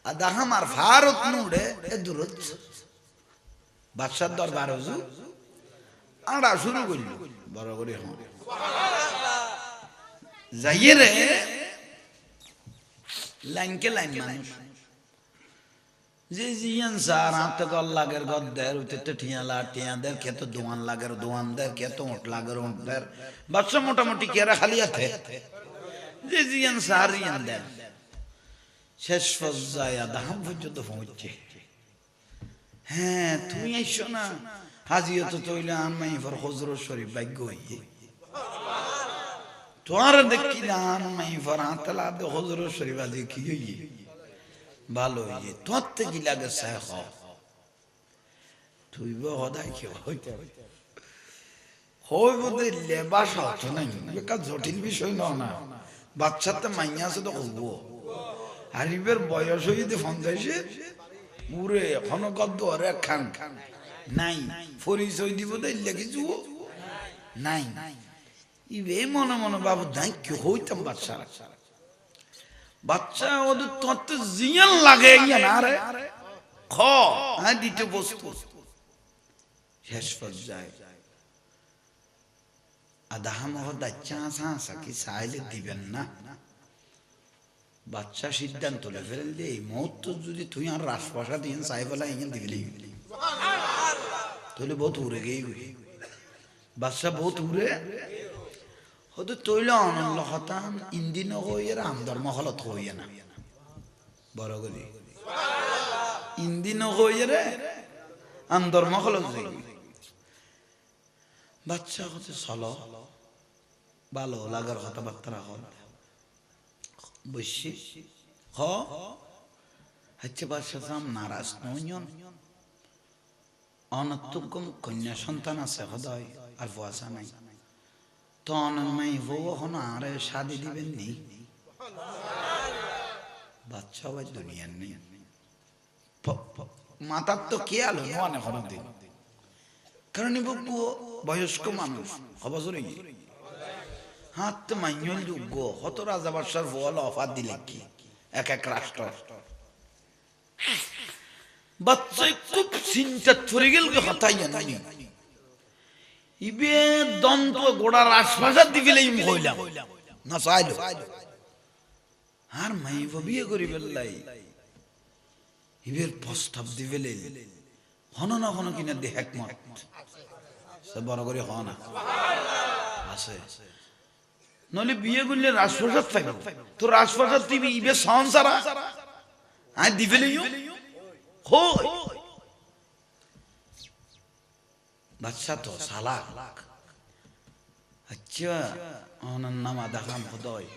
আদা আমার ভারত নুড়ে এ দূরত বাদশার দরবার হুজুর আড়া শুরু করল বড় করে হন যাইয়ে রে লাইনকে লাইন মানুষ যে জিয়ান সার আতে গল লাগের গদ্দের উতে ঠিয়ালা টিয়াদের খেতো দোয়ান লাগের দোয়ানদের খেতো ওট লাগের ওটদের বাচ্চা মোটামুটি কেরা খালি আছে যে জিয়ান সার জিয়ান দেন শেষ পর্যায়ে দাম পর্যন্ত পৌঁছছে হ্যাঁ তুমি আইসো না হাজিও তো তৈলে আমি ফর হজরত শরীফ ভাগ্য হইয়ে তোমার দেখি দান মাই ফর আতলা দে হজরত শরীফ আজি কি হইয়ে ভালো হইয়ে তোর থেকে লাগে শেখ তুই হদাই কি হইতে হই বলতে লেবাস হতো নাই একটা জটিল বিষয় না বাচ্চাতে মাইয়া আছে তো হবো হারিবের বয়স হইতে ফন্দাইছে পুরে এখনো গদ্দ আরে খান নাই পরিচয় দিব দিলে কিছু নাই ইবে মনে মনে বাবু নাই কি হইতাম বাচ্চা বাচ্চা ওদের তত জিয়ান লাগে না রে খ হ্যাঁ দিতে বস্তু শেষ পর্যায়ে আদাহাম দাচ্চা আসা কি চাইলে দিবেন না বাচ্চা সিদ্ধান্ত তুলে ফেলেন যে এই মুহূর্ত যদি তুই আর রাজপ্রাসাদ দিন সাহেবেলা ইঙ্গেন দিবলি তাহলে বহুত উড়ে গেই বাচ্চা বহুত উড়ে হয়তো তৈল অনন্য হতাম ইন্দিন হইয়ে আমদর মহলত হইয়ে না বড় করে ইন্দিন হইয়ে রে আমদর মহলত বাচ্চা হচ্ছে চলো ভালো লাগার কথাবার্তা হল বসছি হচ্ছে বাদশাহ নারাজ নয়ন অনত্যকম কন্যা সন্তান আছে হদয় আর ফুয়াশা নাই তো অনমাই বউ এখনো আরে শাদি দিবেন নি বাচ্চা ভাই দুনিয়ার নেই মাতার তো কে আলো নোয়ান এখনো দিন কারণ বয়স্ক মানুষ হবজরে হাত তো মাইল যোগ্য হত রাজা বাদশার ফল অফার দিলে কি এক এক রাষ্ট্র বাচ্চাই খুব চিন্তা ধরে গেল হতাই জানি ইবে দন্ত গোড়ার আশপাশার দিকে হইলাম না চাইল আর মাই বিয়ে করি বেলাই ইবের প্রস্তাব দিবে হন না হন কিনা দে একমত সে বড় করে হ না আছে নইলে বিয়ে করলে রাজপ্রাসাদ পাইব তো রাজপ্রাসাদ দিবি ইবে সংসারা আই দিবে হো বাচ্চা তো সালাক আচ্ছা অনার নাম আদা খাম হদয়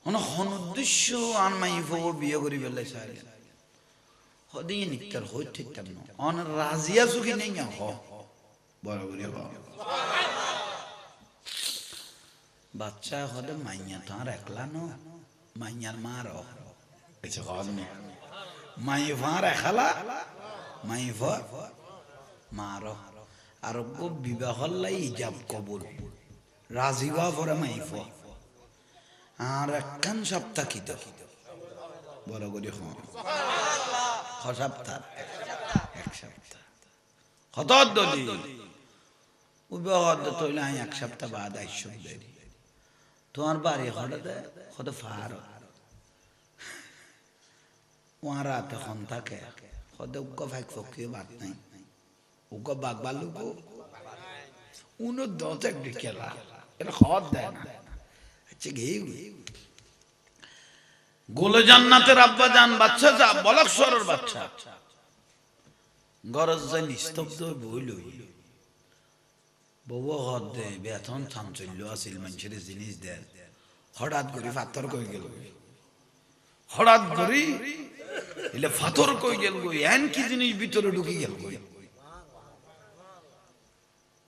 অন উদ্দেশ্য আন মাই ফো বিয়ে করি বেলে চাইলে হদিয়ে নিত্যার হই ঠিকঠাক ন অন রাজিয়া সুখী নেই হ বড় করে হ বাচ্চা হদে মাইয়া তার একলা ন মাইয়ার মার কিছু হদ নেই মাই ভাঁর এখালা মাই মার আরোগ্য বিবাহ লাই ইজাব কবুল রাজি হওয়া পরে মাই আর একখান সপ্তাহ কি তো বড় করে সপ্তাহ এক সপ্তাহ কত দলি বিবাহ তৈলে আমি এক সপ্তাহ বাদ আইসব দেরি তোমার বাড়ি হঠাৎ কত ফার ওরা তখন থাকে কত উগ্র ফাইক ফকিয়ে বাদ নাই উগ্র বাঘ বালুক উনো দত একটি খেলা এটা খদ দেয় না আচ্ছা গেই গোলে জান্নাতের আব্বা জান বাচ্চা যা বলক সরর বাচ্চা গরজ যাই নিস্তব্ধ বইল বউ হদ দে বেতন থাম চলল আসিল মানুষের জিনিস দেয় হঠাৎ করে ফাতর কই গেল হঠাৎ করে এলে ফাতর কই গেল গই এন কি জিনিস ভিতরে ঢুকে গেল গই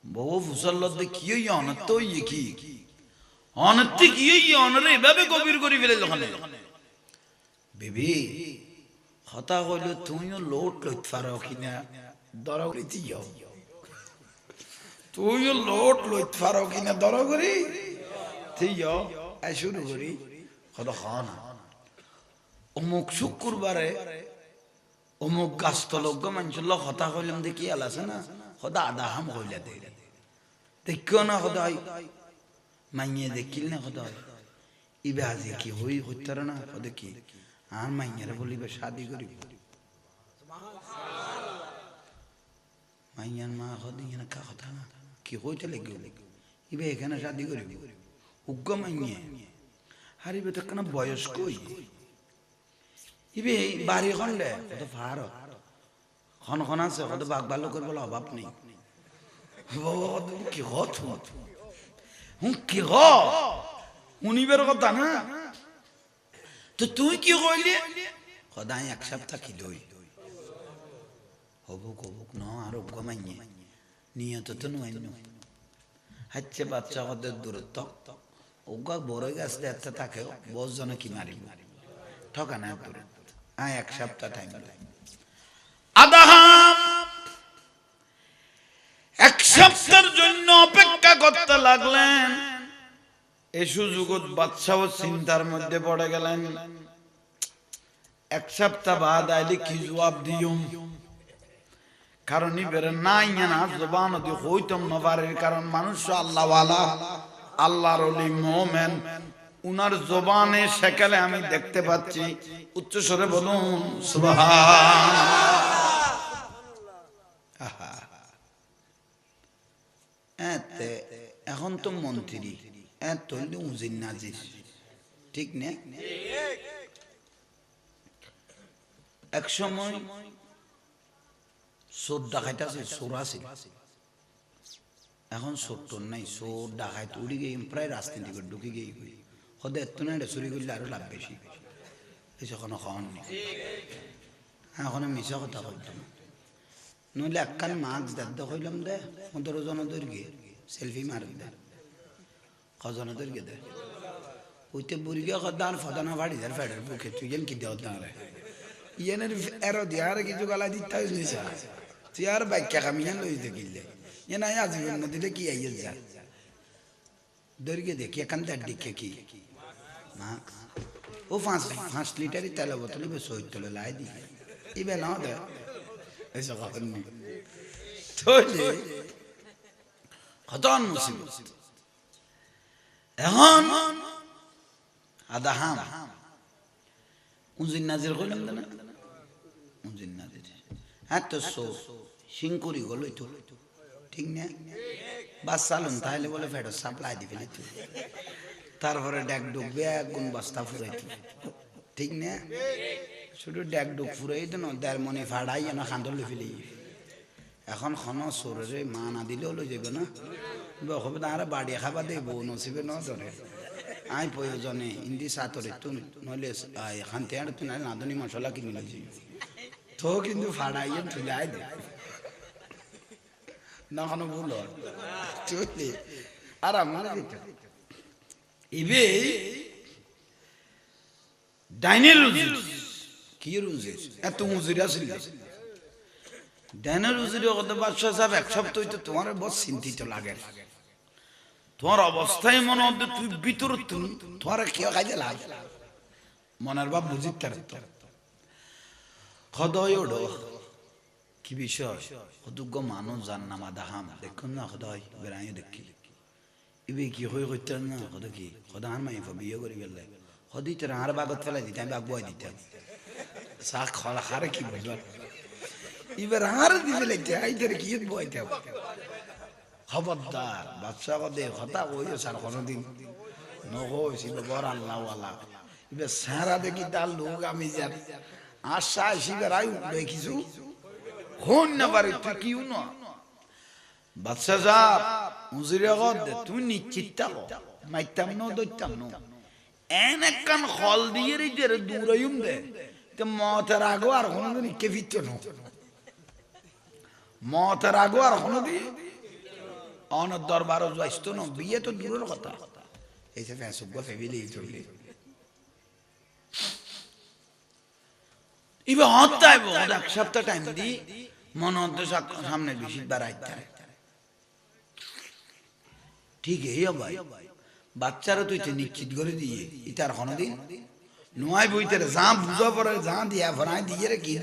বউ ফুসল দে কি হই অনত হই কি অনতি কি হই অনরে এভাবে গভীর করে ফেলে ওখানে বেবি হতা কইল তুইও লোট লইত পারো কিনা দরগরিতি যাও তুইও লোট লইত পারো কিনা দরগরি তুই যাও আই শুরু করি হত খানা অমুক শুক্রবারে অমুক গাছতলজ্ঞ মানুষের লোক হতা কইলাম দেখি আলাছে না হদা আদা হাম কইলা দে দেখিও না সদায় মাইয়ে দেখিল না সদায় ইবে আজি কি হই হইতার না সদে কি আর মাইয়ারে বলিবে শাদি করিব মাইয়ার মা সদিয়ে না কা কথা না কি হইতে লেগে ইবে এখানে শাদি করিব উগ্র মাইয়ে হারিবে তো কেন বয়স্ক ইবে বাড়ি খন্ডে কত ভার খন আছে কত বাঘ ভালো করবো অভাব নেই কি হত কি শুনিবার কথা না তো তুই কি কইলি সদায় এক সপ্তাহ কি দই হবুক হবুক ন আর উগ্র মাইয়ে নিয়ত তো নয় হাচ্ছে বাচ্চা ওদের দূরত্ব উগ্র বড় গাছ দেখতে থাকে বস জন কি মারিব ঠকা না দূরে এক সপ্তাহ টাইম আদাহাম এক সপ্তাহের জন্য অপেক্ষা করতে লাগলেন এই সুযোগত বাদশাহ চিন্তার মধ্যে পড়ে গেলেন এক সপ্তাহ বাদ আইলে কি জবাব দিয়ম কারণ ইবের নাই না জবান দি হইতম নবারের কারণ মানুষ আল্লাহ ওয়ালা আল্লাহর ওলি মুমিন উনার জবানে সেকালে আমি দেখতে পাচ্ছি উচ্চ স্বরে বলুন সুবহানাল্লাহ এতে এখন তো মন্ত্রী এত হইলে উজির নাজির ঠিক না এক সময় চোর ডাকাইতে আছে চোর আছে এখন চোর টোর নাই চোর ডাকাইত উড়ি গিয়ে প্রায় রাজনীতি ঢুকে গিয়ে সদায় এত না এটা চুরি করলে আরো লাভ বেশি এই কোনো খাওয়ান নেই এখন মিশা কথা কইতাম নইলে একখান মাস্ক দাদ্দা কইলাম দে 15 জন দৈর্ঘ্যে সেলফি মারি দে কজন দৈর্ঘ্যে দে ওইতে বুড়িয়া কদান ফদানা বাড়ি যার ফেডার বুকে তুই যেন কি দেওয়া দাঁড়ে ইয়েনের এরো দিয়ার কিছু গলা দিতে হয়েছে তুই আর বাইকা কামিয়ান লইতে কিনলে এ নাই আজীবন না দিলে কি আইয়ে যা দৈর্ঘ্যে দেখি এখান তার দিকে কি মাস্ক ও 5 লিটারই তেল বোতলে বেশ হইতলে লাই দি ইবে না দে এসে কথা নেই তাহলে খতন মুসিবত এখন আদাহাম উজিন নাজির কইলাম না উজিন নাজির এত সো সিংকুরি গলই তো ঠিক না বাস চালুন তাহলে বলে ফেডো সাপ্লাই দিবি না তুই তারপরে ড্যাক ডুক ব্যাগ গুণ বস্তা ফুরাইতো ঠিক না শুধু ড্যাক ডুক ফুরাই তো না দেড় মনে ফাড়াই না খান্দলে ফেলি এখন খন সরে মা না দিলেও লই যাবে না হবে না আরে বাড়ি খাবা দেবো নসিবে ন ধরে আই প্রয়োজনে ইন্দি সাতরে তুই নইলে খানতে আর তুই না নাদনি মশলা কিনে নিয়েছি তো কিন্তু ফাড়াইয়ে তুলাই দে না কোনো ভুল চলে আর আমার ইবে ডাইনের উজির কি উজির এত উজির আসিল ডাইনের উজির কত বাদশাহ সাহেব এক সপ্তাহ হইতে তোমার বহুত চিন্তিত লাগে তোমার অবস্থায় মনে হচ্ছে তুই ভিতর তোমার কেউ কাজে লাগ মনের ভাব বুঝিতে পারত খদয় ওড়ো কি বিষয় অযোগ্য মানুষ যার নামা দাহাম দেখুন না খদয় বেড়াই দেখি ইবে কি হয়ে করতেন না কত কি খদা আর মাই বিয়ে করি গেলে সদিত আর বাগত ফেলাই দিতে আমি বাগ বয় দিতাম চাহ খলা খারে কি বুঝবার এবার আর দিবে লাগতে আইতে কি বইতে খবরদার বাচ্চা কদে কথা কই স্যার কোনদিন নগইছিল বড় আল্লাহওয়ালা এবার সারা দেখি তার লোক আমি জানি আশা আসিবার আই উঠে কিছু হন না পারে তুই কিউ না বাচ্চা যা উজিরে গদ তুই নিশ্চিত থাকো মাইতাম ন দইতাম ন এন একখান হল দিয়ে রে যে দূরাইম দে তে মতের আগো আর কোনদিন কে ফিরত ন মতের আগো আর কোনদিন অনর দরবারও যাইতো না বিয়ে তো দূরের কথা এই যে ফ্যাসুক ফ্যামিলি চলে ইবে হত্যায় বহুত এক সপ্তাহ টাইম দি মন হতে সামনে বেশি বাড়াইতে ঠিক এই ভাই বাচ্চারা তুই নিশ্চিত করে দিয়ে ইতার কোনদিন নয় বইতে যা বুঝা পরে যা দিয়া ভরাই দিয়ে রে কি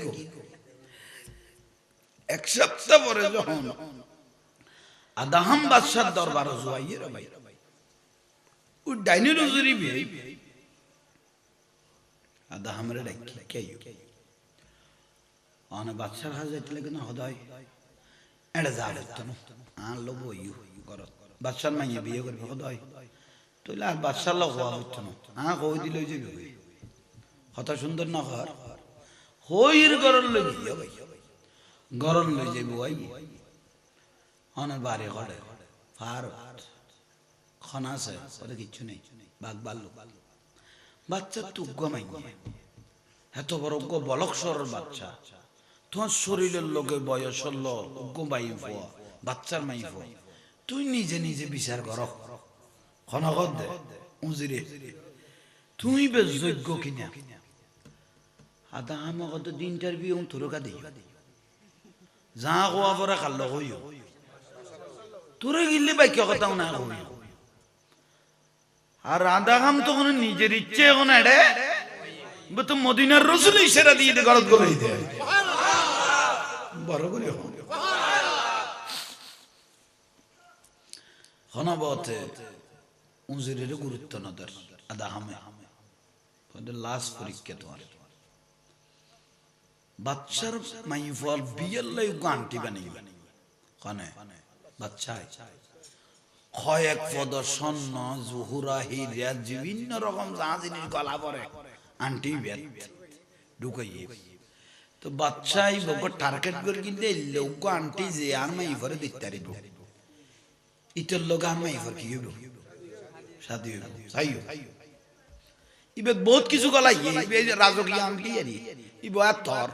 এক সপ্তাহ পরে যখন আদাহাম বাদশার দরবার জুয়াইয়ে রে ভাই ও ডাইনের উজুরি বে আদাহাম রে ডাকি কেউ অনে বাদশার কাছে যাইতে লাগে না হদাই এটা যা দেখতো না আর লোক ইউ করত বাদশার মাইয়া বিয়ে করবে হদাই তুইলে আর বাদশার লোক হওয়া হতো না কই দিল যে কত সুন্দর না ঘর হইর গরল লই ভাই গরল লই যাইব ভাই অনের বাড়ি ঘরে ফার খানা আছে ওটা কিচ্ছু নেই বাঘ বাল্লু বাচ্চা তুগ্গ মাই এত বড় বলকসর বাচ্চা তোমার শরীরের লোকে বয়স হল মাই বাচ্চার মাই তুই নিজে নিজে বিচার কর খনগত দে উজিরে তুই বেশ যোগ্য কিনা আদা আমাকে ইন্টারভিউ তোরকা দিই যা কোয়া পরে কাল হইও তোরে গিল্লি বাক্য কথাও না হই আর আদা খাম তো কোনো নিজের ইচ্ছে এখন এড়ে তো মদিনার রসুল ইশারা দিয়ে গলত করে দিতে বড় করে হনবতে উজিরের গুরুত্ব নদর আদা হামে লাশ পরীক্ষা তোমার বাচ্চার মাইফল বিয়ের লাই গানটি বানিয়ে কনে বাচ্চায় কয়েক পদ স্বর্ণ জহুরা হিরা বিভিন্ন রকম যা জিনিস গলা পরে আন্টি বেদ ঢুকাইয়ে তো বাচ্চাই বক টার্গেট করে কিনতে লোক আন্টি যে আর মাইফরে দিতে পারিব ইতর লোক আর মাইফর কি হইব শাদি হইব চাইও ইবে বহুত কিছু গলাই ইবে রাজকীয় আন্টি আরি ইবে আতর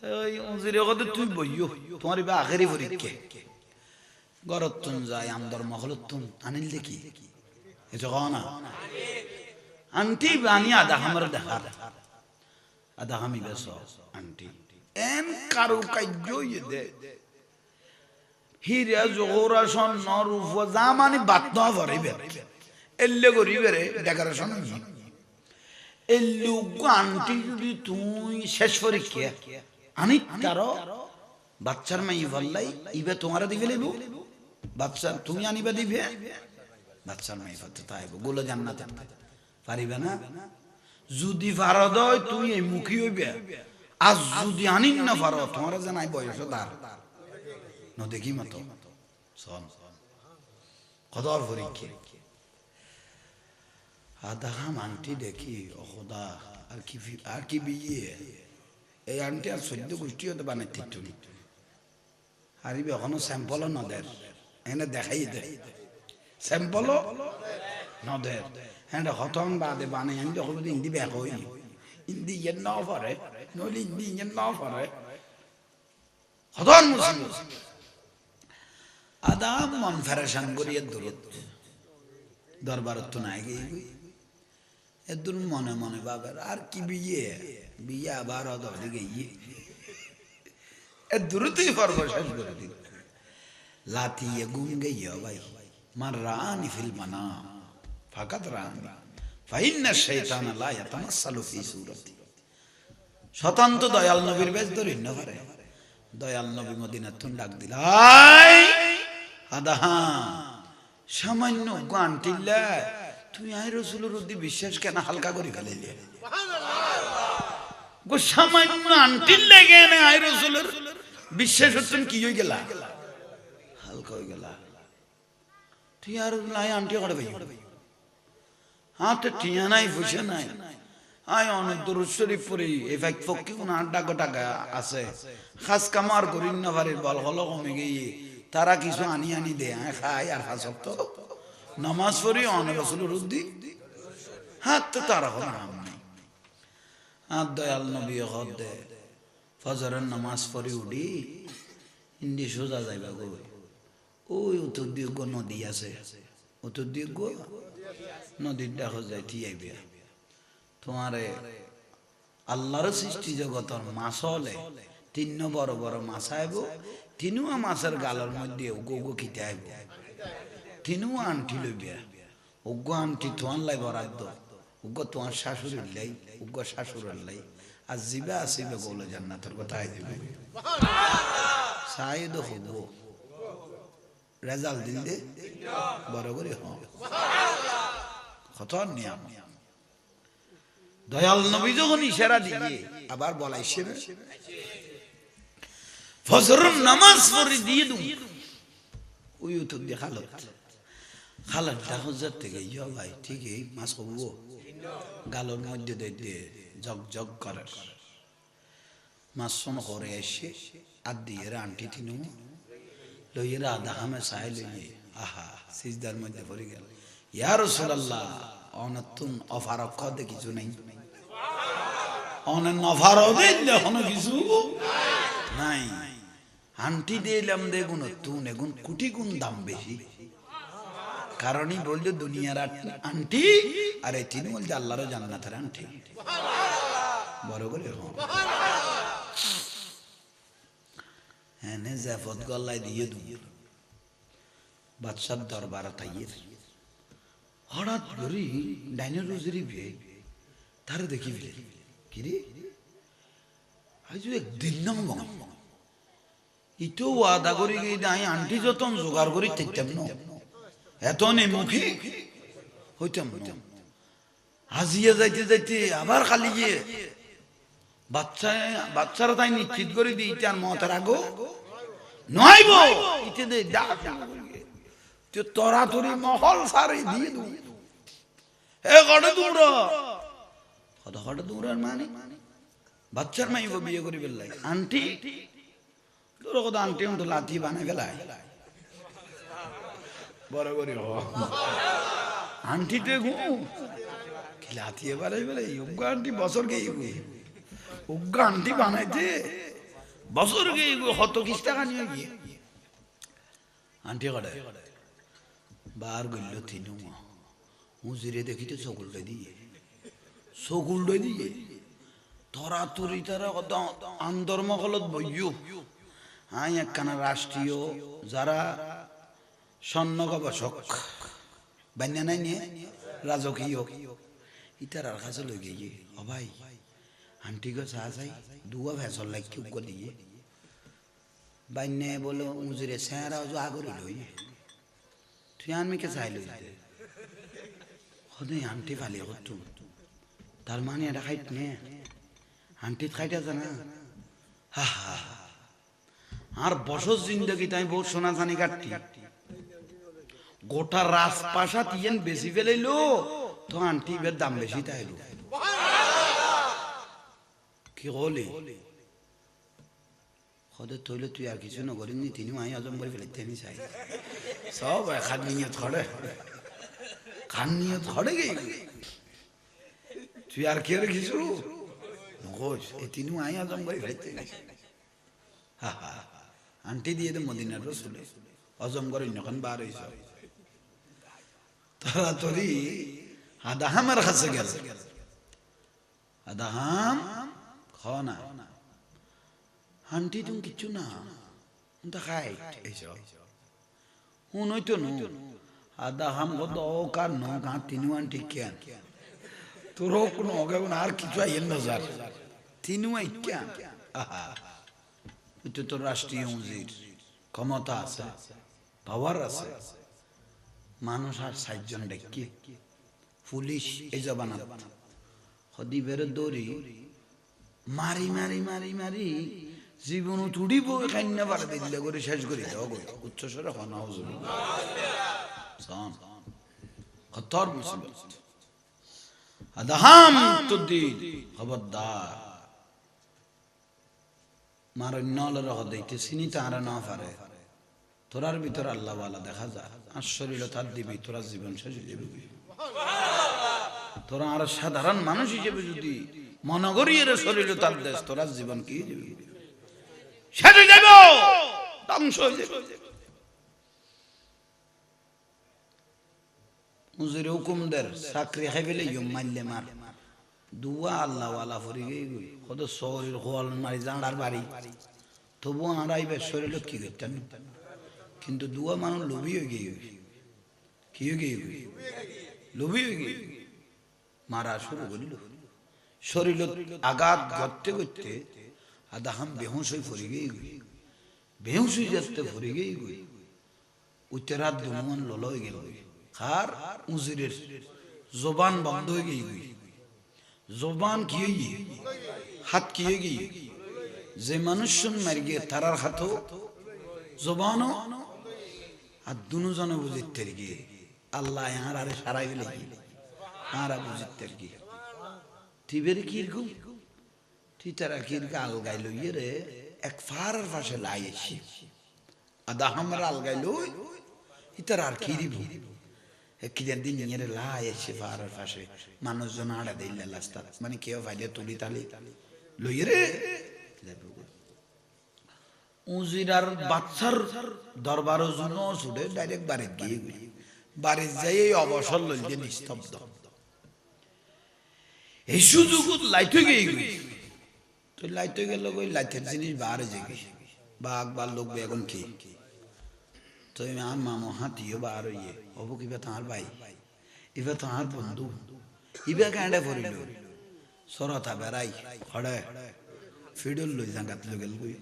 ওই উজিরে কত তুই বইও তোমার ইবে আখেরি পরীক্ষা গরতুন যায় আমদর মহলতুন আনিল দেখি এটা কও না আন্টি বানি আদা হামর দেখার আদা হামি বেশ আন্টি এন কারু কাজ্জই দে হিরা জোহরা স্বর্ণ রূপ জামানি বাত ভরিবে এল্লে করিবে রে ডেকোরেশন এল্লু আন্টি যদি তুই শেষ পরীক্ষা আনি তার বাচ্চার মাই বললাই ইবে তোমার দিবে লেবু বাচ্চা তুমি আনিবা দিবে বাচ্চার মাই ফতে তাইব গোলো জান্নাতে পারিবে না যদি ফারদ হয় তুই এই মুখী হইবে আজ যদি আনিন না পারো তোমার জানাই বয়স তার ন দেখি মতো শোন কদর পরীক্ষা আদা আন্টি দেখি ও খোদা আর কি বিয়ে এই আন্টি আর সদ্য গোষ্ঠী হতে বানাইতে হারিবে এখনো স্যাম্পলও নদের এনে দেখাই দেয় স্যাম্পলও নদের হ্যাঁ হতন বাদে বানে আমি যখন ইন্দি ব্যাক হই ইন্দি ইয়ের নাও পারে নইলে ইন্দি ইয়ের নাও পারে হতন মুসলিম আদাম মন ফেরেশান করিয়ে দূরত দরবার তো নাই গিয়ে এদুর মনে মনে বাবার আর কি বিয়ে বিয়ে আবার অদরে গিয়ে এ দূরতেই পর্ব শেষ করে দিল লাতিয়ে গুম গিয়ে ভাই মার রানি ফিল মানা ফাকাত রানি ফাইন্না শাইতান লা ইয়াতামাসসালু ফি সূরাতি শতান্ত দয়াল নবীর বেশ ধরিন না পারে দয়াল নবী মদিনার তুন ডাক দিল আই আদাহা সামান্য গান টিল্লা তুই আই রাসূলের উদ্দি বিশ্বাস কেন হালকা করে ফেলাইলে গো সামান্য আনটিল লাগে না আই রাসূলের বিশ্বাস হচ্ছেন কি হয়ে গেলা হালকা হয়ে গেলা তুই আর নাই আন্টি করে ভাই হ্যাঁ তো টিয়া নাই ফুসে নাই আয় অনেক দরুদ শরীফ পড়ি এই ফাইক ফক্কি কোন 8 টাকা আছে খাস কামার করি না পারে বল হলো কমে গিয়ে তারা কিছু আনি আনি দে খাই আর হাসব তো নামাজ পড়ি অনেক রাসূলের উদ্দি হাত তো তারা কোনো নাম নাই আর দয়াল নবী হদ দে ফজরের নামাজ পড়ি উঠি ইন্দি সোজা যাইবা গো ওই উত্তর দিকে নদী আছে উত্তর দিকে নদীর দেখো যাই থিয়াইবে তোমারে আল্লাহর সৃষ্টি জগতের মাছ হলে তিন বড় বড় মাছ আইব তিনুয়া মাছের গালের মধ্যে উগো উগো খিতে আইব তিনুয়া আনটি লইবে উগ্র আনটি তোমার লাই বরাদ্দ উগ্র তোমার শাশুড়ির লাই উগ্র শাশুড়ের লাই আর জিবে আসিবে বলে জান্নাতের কথা আইবে সাইদ হব রেজাল্ট দিন দে বড় করে হ কত নিয়ম দয়াল নবী যখন ইশারা দিয়ে আবার বলাইছে ফজরের নামাজ পড়ে দিয়ে দু ওই তো দেখালত খালার হজরত থেকে ইয়া ভাই ঠিকই মাছ হবো গালের মধ্যে দিয়ে জগ জগ করে মাছ শোন করে এসে আর দিয়ে আন্টি তিনু লইয়ে আধা হামে সাই লইয়ে আহা সিজদার মধ্যে পড়ে গেল ইয়া রাসূলুল্লাহ অনতুন অফারক দে কিছু নাই অনেন অফারও দিলে কোনো কিছু নাই আন্টি দিলাম দেখুন তুন এগুন কোটি গুণ দাম বেশি কারণই বললো দুনিয়ার আন্টি আর এই তিনি বলছে আল্লাহরও জান্নাতের আন্টি বড় করে হ্যাঁ জাফত গল্লায় দিয়ে দুই বাদশার দরবার তাইয়ে হঠাৎ করে ডাইনের রোজেরই বিয়ে তার দেখি ফেলে কিরে আজ একদিন নাম ইটো ওয়াদা করি গিয়ে নাই আন্টি যতন জোগাড় করি থাকতাম না এত নেমুখী হইতাম না হাজিয়া যাইতে যাইতে আবার খালি গিয়ে বাচ্চারা তাই নিশ্চিত করে দিই তার মতের আগো নয়ব ইতে দে ডাক তরাতরি মহল সারি দিয়ে দু এ কটা দূর কটা দূরের মানে বাচ্চার মাইব বিয়ে করি বেলাই আন্টি তোর কথা আন্টি তো লাথি বানাই ফেলায় বড় করে আন্টি তো গু কি লাথি এবারে বেলাই উগ্র আন্টি বছর গিয়ে উগ্র আন্টি বানাইতে বছর গিয়ে হত কিস টাকা নিয়ে গিয়ে আন্টি কটা বার গইল তিনু হুজুরে দেখিতে চকুলটা দিয়ে তরা তুরি তারা কত আন্দরমহলত বইও আই একখানা রাষ্ট্রীয় যারা স্বর্ণ গবেষক বান্যা নাই নিয়ে রাজকীয় ইতার কাছে লই গিয়ে ও ভাই আন্টি গো চা চাই দুয়া ভেসল লাগ কি উগো দিয়ে বান্যা বলো হুজুরে স্যারা আগরে লই তুই আনমিকে চাই লই হদে আন্টি ফালি হতো তার মানে এটা খাইত নে আন্টি খাইতে জানা হা হা আর বছর জিন্দগি তাই বহুত সোনা জানি কাটতি গোটা রাজপ্রাসাদ ইয়েন বেশি ফেলাইলো তো আন্টি এর দাম বেশি তাইলো কি হলি হদে তৈলে তুই আর কিছু না করিনি তিনি মাই হজম করে ফেলতে নি চাই সব খান নিয়ত খড়ে খান নিয়ত খড়ে গেই তুই আর কি আর কিছু ঘোষ এই তিনি মাই হজম করে ফেলতে নি হা হা আন্টি দিয়ে দে মদিনার রসুলে হজম করে যখন বার হইছ তারা তোরি আদাহামের কাছে গেল আদাহাম খাও না আন্টি তুমি কিচ্ছু না খাই এইসব হুন হইতো নু আদাহাম কত কার ন কার তিনু আন্টি কেন তোর কোনো আর কিছু আইয়েন না যার তিনু আই কেন আহা এটা তো রাষ্ট্রীয় উজির ক্ষমতা আছে পাওয়ার আছে মানুষ আর 60 জন ডেকে পুলিশ এই জবানা হদিবের দড়ি মারি মারি মারি মারি জীবন তুড়িব খাইনা পারে দিল্লে করে শেষ করে দাও উচ্চ স্বরে খানা হুজুর সান খতর মুসিবত আদাহাম তুদ্দি খবরদার মারণ্যলের হদাইতে চিনি তাহারা না পারে তোরার ভিতর আল্লাহ ওয়ালা দেখা যায় আর শরীর তার দিবি তোরা জীবন শেষ হয়ে যাবে তোরা আর সাধারণ মানুষ হিসেবে যদি মনে করি এর শরীর তার দেশ তোরা জীবন কি যাবে শেষ হয়ে যাবে ধ্বংস হয়ে যাবে হুজুর হুকুমদের চাকরি খাইবেলে ইয়ম মারলে মার দুয়া আল্লাহ ওয়ালা ফরি গই কত শরীর হল মারি জাঁড়ার বাড়ি তবু আর আইবে শরীর কি করতেন কিন্তু দুয়া মানুষ লোভী হয়ে গিয়ে কি হয়ে গিয়ে লোভী হয়ে গিয়ে মারা শুরু করিল শরীর আঘাত করতে করতে আদাহাম বেহুশ হয়ে ফরি গিয়ে বেহুশ হয়ে যাতে ফরি গিয়ে উত্তরাত দুনুমান লল হয়ে গেল খার উজিরের জবান বন্ধ হয়ে গিয়ে জবান কি হয়ে গিয়ে হাত কি হয়ে গিয়ে যে মানুষ মারি গিয়ে তারার হাতও জবানও আর দুজনে বুঝিতে গিয়ে আল্লাহ আর আরে সারাই গেলে আর বুঝিতে গিয়ে টিবের কিরকম তুই তারা কিরকা আলগাই লইয়ে রে এক ফারার পাশে লাই এসি আদা আমরা আলগাই লই ইতার আর কি দিব কিদের দিন নিয়ে লাই এসে ফারার পাশে মানুষজন আড়া দিলে লাস্তা মানে কেউ ফাইলে তুলি তালি লইয়ে রে উজিরার বাচ্চার দরবারও জন্য ছুটে ডাইরেক্ট বাড়িতে গিয়ে বাড়ির যাই এই অবসর লইলে নিস্তব্ধ এই সুযোগ লাইতে গিয়ে তো লাইতে গেল ওই লাইতের জিনিস বাহারে জেগে বাঘ বা লোক বেগুন কি তো আমার মামো হাতিও বার হইয়ে হবো কিবা তোমার ভাই ইবা তোমার বন্ধু ইবা কাঁডে পড়িল সরতা বেড়াই হড়ে ফিডল লই জাঙ্গাত লগেল গই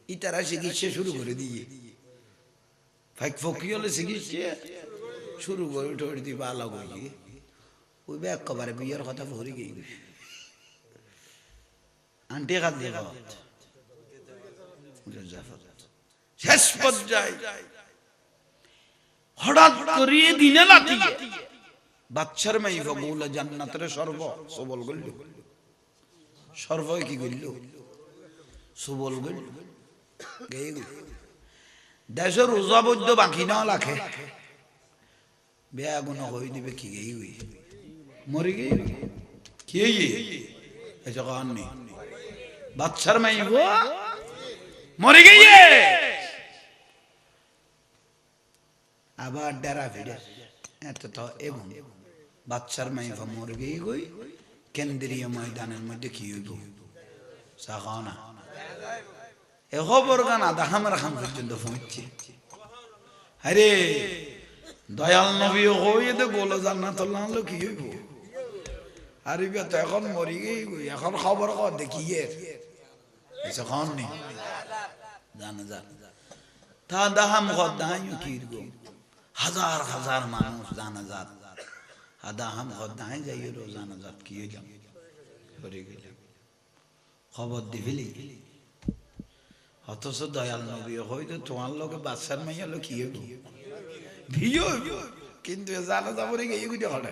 ইতারা চিকিৎসা শুরু করে দিয়ে ফাইক ফকি হলে চিকিৎসা শুরু করে ঠোড়ি দিয়ে ভালো গিয়ে ওই একেবারে বিয়ের কথা ভরে গিয়ে আন্টি খাত দিয়ে শেষ পর্যায়ে হঠাৎ করিয়ে দিনে লাতিয়ে বাচ্চার মাই বগুলা জান্নাতের সর্ব সবল গইল সর্ব কি গইল সবল গইল গেই দেশের রোজা বৈদ্য বাকি না লাখে বেয়া গুণ হয়ে দিবে কি গেই গই মরে গেই কি এসব নেই বাচ্চার মাই মরে গিয়ে আবার ডেরা ফিরে এত তো এবং বাচ্চার মাইফা মরে গিয়ে গই কেন্দ্রীয় ময়দানের মধ্যে কি হইব সাখানা এ খবর গান আধা হামার খান পর্যন্ত পৌঁছছে আরে দয়াল নবী হয়ে তো গোলো জান্নাতুল্লাহ হলো কি হইব আর ইবে তো এখন মরি গিয়ে গই এখন খবর কর দেখিয়ে এসে খান নেই জানা যা তা দাহাম খদাই কিরগো হাজার হাজার মানুষ জানা যাত আদাহাম খদাই যাই রোজানা যাত কি হইলাম করে গেলাম খবর দিবিলি অথচ দয়াল নবী হয়তো তোমার লোকে বাচ্চার মাইয়া লোক কি হইব ভিও কিন্তু জানা যাবরে গিয়ে গুটি হলে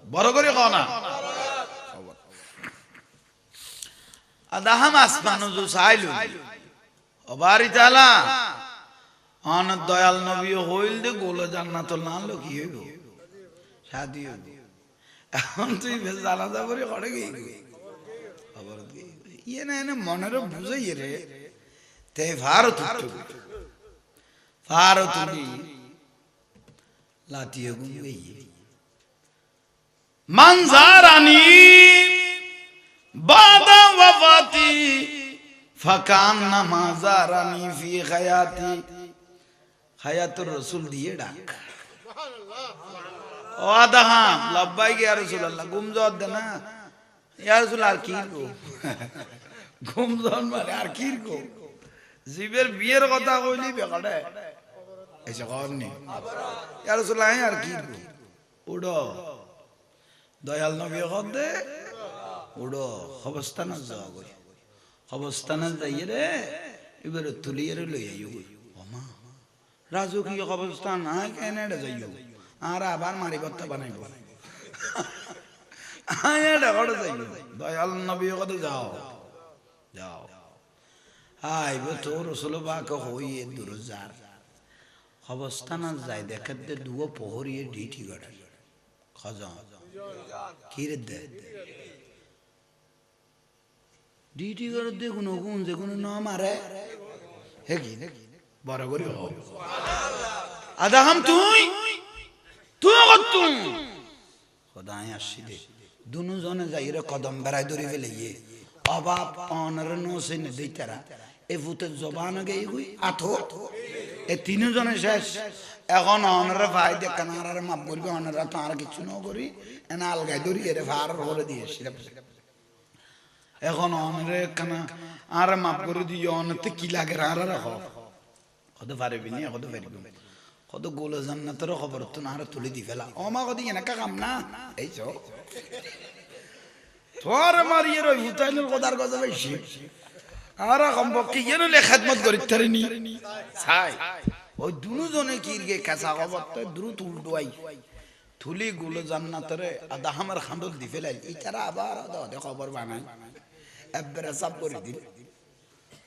বড় করে কও না আদাহাম আসমানো যে চাইল বাড়ি চালা অন দয়াল নবী হইল দে গোলে জান্নাতুল না হলো কি হইব শাদি হইব এখন তুই বেশ জানাজা করে করে গিয়ে খবর দিয়ে ইয়ে না এনে মনের বুঝাই রে তে ভারত তুলি লাতিয়ে গুঙ্গই মানজারানি বাদা ওয়াফাতি ফাকান নামাজারানি ফি হায়াতি হায়াতুর রাসূল দিয়ে ডাক ও আদাহাম লাব্বাইক ইয়া রাসূলুল্লাহ গুমজত দে না ইয়া রাসূল আর কি গো গুমজন মানে আর কি গো জীবের বিয়ের কথা কইলি বেকাডে এসে করনি ইয়া রাসূলুল্লাহ আর কি গো উড়ো দয়াল নবী কদে উড়ো খবস্তানা যাও গো খবস্তানা যাইয়ে রে এবারে তুলিয়ে লই আইও ওমা রাজকীয় খবস্তান আয় কেনেডা যাইও আর আবার মারি বত্তা বানাইব আয় এটা করে যাইও দয়াল নবী কদে যাও যাও আইবে তো রাসূল পাক হইয়ে দুরজার খবস্তানা যায় দেখতে দুও প্রহরিয়ে ডিটি গড়া খাজা কিরে দে ডিটি গড় দে কোন কোন যে কোন না মারে হে কি বড় করে হও আদাম তুই কত খোদায় আসি দে দুনো জনে যাইরে কদম বেড়াই ধরে ফেলে অবাব অনর নোসে নে দেইতারা এ ভূতের জবান গেই হই আঠো এ তিনজনে শেষ এখন অনরে ভাই দে কানার মাপ বলবে অনরা তো আর কিছু না করি এনা আলগাই ধরি এর ভার করে দিয়ে এখন অনরে কানা আর মাপ করে দিয়ে অনতে কি লাগে আর রাখো কত পারবি নি কত পারবি কত গোল জান্নাতের খবর তো না তুলে দি ফেলা অমা কদি এনাকা কাম না এই চো তোর মারিয়ে রই ভূতাইলের কদার কথা বেশি আর কমপক্ষে এনে খেদমত করি তারিনি ছাই ওই দুজনে কিরগে কাঁচা খবর তো দ্রুত উল্টোয়াই থুলি গুলো জান্নাতরে আদা আমার খান্দল দি ফেলাই ইতারা আবার আদা খবর বানাই একবারে সব করে দিল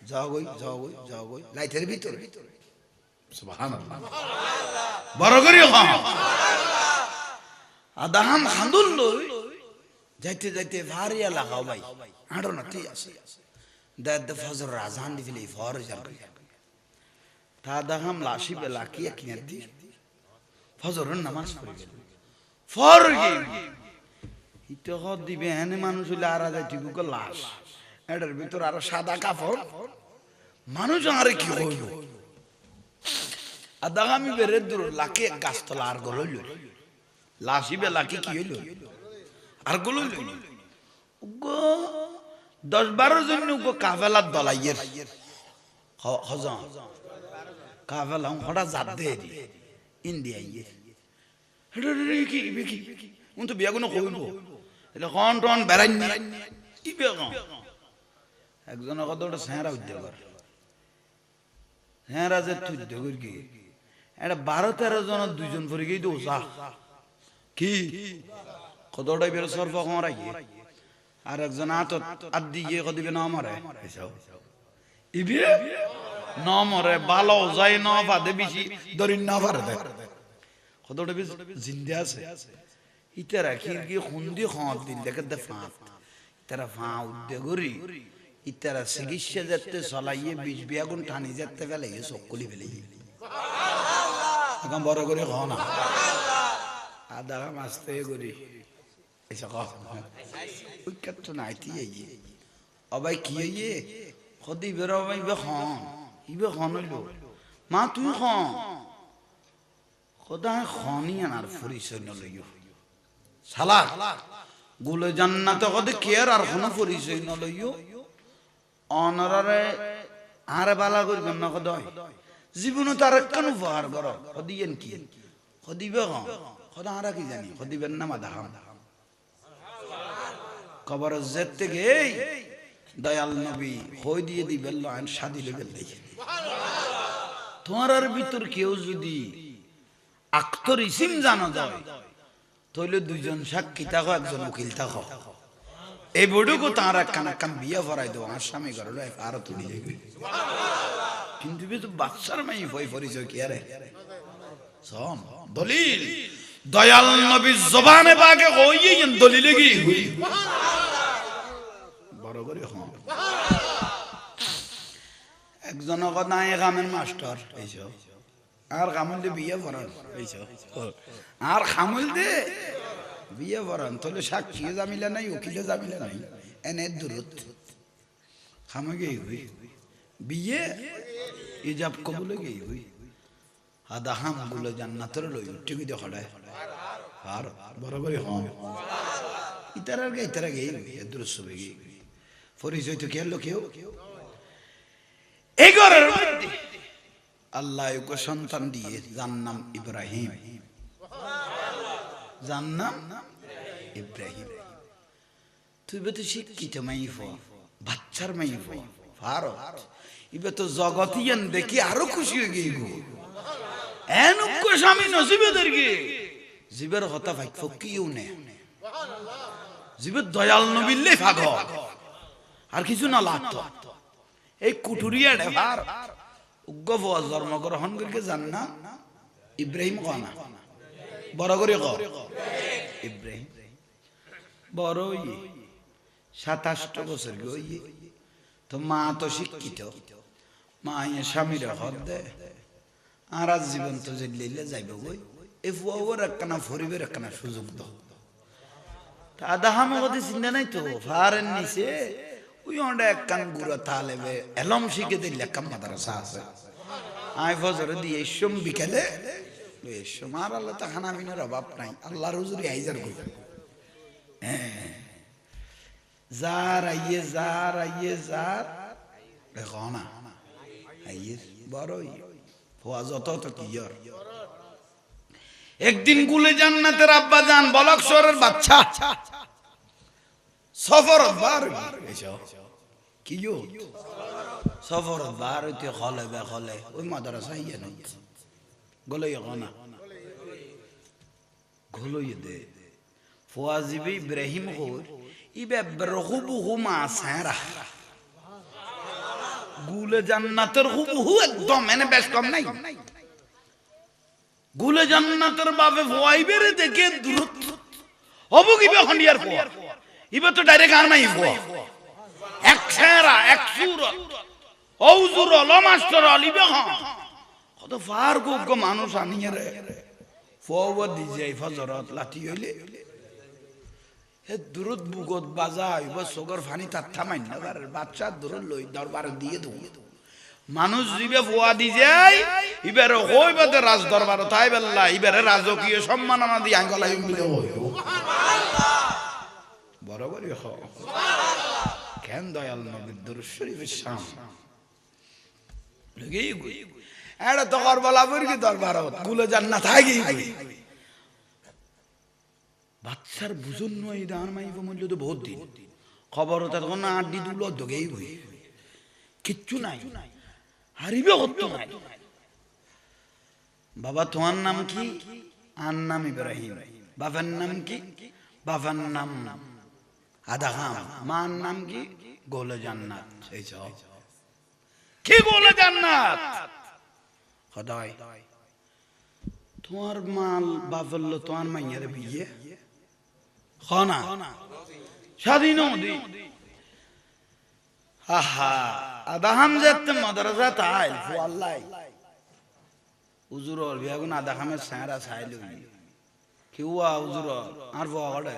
যাও গই লাইটের ভিতরে সুবহানাল্লাহ বড় করি আদাহাম খান্দুল লই যাইতে যাইতে ভারিয়া লাগাও ভাই আড়ো না ঠিক আছে দাদ ফজর আজান দিলে ফরজ আর তা আদাহাম লাশি বেলা কি কিনে দি ফজরের নামাজ পড়ে গেল ফরজ ইতো হদ দিবে এনে মানুষ হইলে আর যাইতে গো লাশ এটার ভিতর আরো সাদা কাপড় মানুষ আর কি হইল আদাগামি বেরে দূর লাকে গাছতলা আর গল হইল লাশি বেলা কি হইল আর গল হইল গো 10-12 জন গো কাফেলা দলাইয়ের হজন কাফেলা হড়া জাত দে ইন্ডিয়া হেডে কি বেকি উন তো বিয়া কোনো কইব এটা কোন টন বেরাই নি কি বিয়া কোন একজন কত সেরা উদ্যোগ সেরা যে তুই উদ্যোগ কি এটা 12-13 জন দুইজন পরে গই দোসা কি কতটাই বের সরফ কমরাই আর একজন আত দিয়ে কদিবে না মরে ইবে না মরে ভালো যায় না বাদে বেশি দরিন না পারে কতটা বেশ জিন্দা আছে ইতারা কি খুন্দি খাওয়া দিন দেখে দে ফাঁত ইতারা ফাঁ উদ্যোগরি ইতারা চিকিৎসা যেতে চলাইয়ে বিষ বিয়াগুন টানি যেতে ফেলে চকুলি ফেলে এখন বড় করে খাও না আদা মাছতে করি এসে ওই কাতো নাইতি অবাই কি সদি বেরো ইবে ইবে হইল মা তুই সদায় খনি আনার পরিচয় নলইও শালা গুলে জান্নাতে কদে কেয়ার আর কোনো পরিচয় নলইও অনরারে আরে বালা করবেন না কদয় জীবনে তার কেন উপহার করো সদিয়েন কি সদিবে সদা আরা কি জানি সদিবেন না মাদা খাম কবর যেতে গেই দয়াল নবী হই দিয়ে দিবেন আইন শাদি লেবেল দেখে তোমার ভিতর কেউ যদি আক্তর ইসিম জানা যায় তাহলে দুইজন সাক্ষী থাকো একজন উকিল থাকো এই বড়ুকো তাঁরা কানা কান বিয়া ভরাই দেবো আমার স্বামী ঘরে আর তুলি কিন্তু তো বাচ্চার মাই ভয় পরিচয় কি আরে সম দলিল দয়াল নবীর জবানে পাকে কইয়ে দলিলে কি হই বড় করে হন একজন নাই কামের মাস্টার এইছো আর কামল দে বিয়ে করান এইছো আর কামল দে বিয়ে করান তাহলে সাক্ষী জামিলা নাই উকিলে জামিলা নাই এনে দূরত খামগে হই বিয়ে ইজাব কবুলে গই হই আদা হাম গুলো জান্নাতের লই টিভি দেখাড়ায় আর বড় করে হন ইতারা গে দূরত সবে গে পরিচয় তো কেলো কেউ এই ঘরের মধ্যে আল্লাহ ওকে সন্তান দিয়ে যার নাম ইব্রাহিম যার নাম ইব্রাহিম তুই তো শিক্ষিত মাইফ বাচ্চার মাইফ ভারত এবার তো জগতিয়ান দেখি আরো খুশি হয়ে গিয়ে গো এন স্বামী নসিবেদের গে জীবের হতা ভাই ফকিও নে জীবের দয়াল নবিল্লে ভাগ আর কিছু না লাগতো এই কুটুরিয়া ডেভার উগ্র ফওয়াজ জন্মগ্রহণ করকে জান না ইব্রাহিম কানা বড় করে ক ইব্রাহিম বড় 27 বছর গই তো মা তো শিক্ষিত মা এ স্বামীর হদ দে আর জীবন তো জেলে যাইব গই এ ফুয়ার একখানা ফরিবের একখানা সুযোগ দাও আদা হাম ওদের চিন্তা নাই তো ফারেন নিছে ওই অন্ডা এক কান গুড়া তালেবে এলম শিখে দিলে কাম মাদ্রাসা আছে আই ফজরে দিয়ে সোম বিকেলে সোম আর আল্লাহ তা খানা পিনার অভাব নাই আল্লাহর হুজুরি আইজার কই যার আইয়ে দেখো না আইয়ে বড়ই ফোয়া যত তো কি একদিন গুলে জান্নাতের আব্বা জান বলকশরের বাচ্চা সফর বার কি সফর বার হইতে খলে বে খলে ওই মাদ্রাসা ইয়ে নাই গলই না গলই দে ফওয়াজিবি ইব্রাহিম হোর ইবে বরহুবহু মা সারা গুলে জান্নাতের হুবহু একদম এনে বেশ কম নাই গুলে জান্নাতের বাবে ফওয়াইবেরে দেখে দূরত হবু কিবে খন্ডিয়ার ফোয়া ইবে তো ডাইরেক্ট আর মাই ফোয়া এক সারা এক সুরত ওজুর লমাস্টার আলিবে হ্যাঁ কত ফার গো মানুষ আনিয়ে রে ফওয়া দি যাই ফজরত লাঠি হইলে এ দূরত বুগত বাজা ইবে সগর ফানি তাত্তা মাইনা বার বাচ্চা দূরত লই দরবার দিয়ে দউ মানুষ জিবে ফোয়া দি যায় ইবের হইবাতে রাজ দরবার তাই বেল্লা ইবের রাজকীয় সম্মাননা দি আঙ্গলাই মিলে হই বরাবরই হ কেন দয়াল নবীর দরুদ শরীফের শাম লাগেই গই এড়া তো করবলা বর্গি দরবারত গুলো জান্নাত থাকি বাচ্চার বুঝুন নই দান মাইব মূল্য তো বহুত দিন খবর তখন আড্ডি দুল দগেই গই কিচ্ছু নাই হারিবে হতো নাই বাবা তোমার নাম কি আর নাম ইব্রাহিম বাবার নাম কি বাবার নাম আদাহাম মার নাম কি গোলে জান্নাত এই কি গোলে জান্নাত খোদাই তোমার মাল বাবল তোমার মাইয়ার বিয়ে খানা স্বাধীন দি আহা আদাহাম যেতে মাদ্রাসা তাই আল্লাহ হুজুর আর বিয়াগুন আদাহামের সারা ছাইল কিউয়া হুজুর আর বড়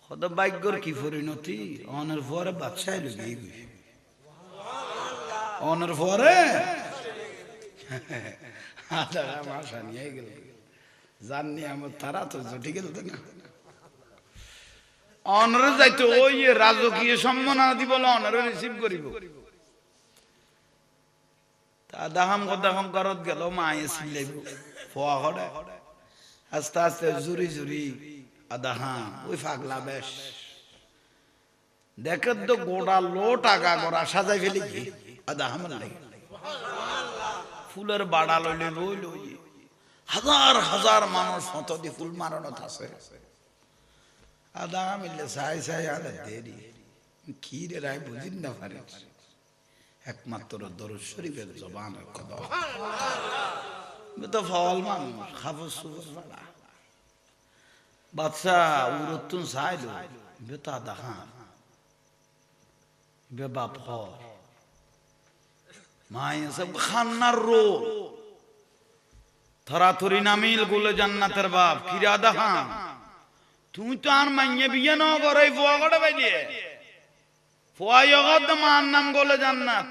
খোদা ভাগ্যর কি পরিণতি অনের পরে বাদশাহ লগে গই অনের পরে আদাহাম আশা নিয়ে গেল জাননি আমার তারা তো জুটি গেল না অনরে যাইতো ওই রাজকীয় সম্মাননা দিব অনরে রিসিভ করিব তা দাহাম কদাম করত গেল মায়ে সিলাইব ফোয়া হড়ে আস্তে আস্তে জুরি জুরি আদাহাম ওই ফাগলা বেশ দেখে তো গোটা লো টাকা করা সাজাই ফেলি কি আদাহাম লাগে ফুলের বাড়া লইলে লই লই হাজার হাজার মানুষ মত দি ফুল মারানো আছে আদাহাম মিললে সাই সাই আলে দেরি কি রে রায় বুঝিন না পারে একমাত্র দরুদ শরীফের জবানের কথা তো ফল মানুষ খাফস সুবরা বাদশা উরতুন সাইলো বেতা দাখান বে বাপ খর মায়ে সব খান্নার রো থরাথরি নামিল গুলে জান্নাতের বাপ কিরা দাখান তুই তো আর মাইয়ে বিয়ে ন করে ফুয়া করে বাইলে ফুয়া জগৎ মান নাম গোলে জান্নাত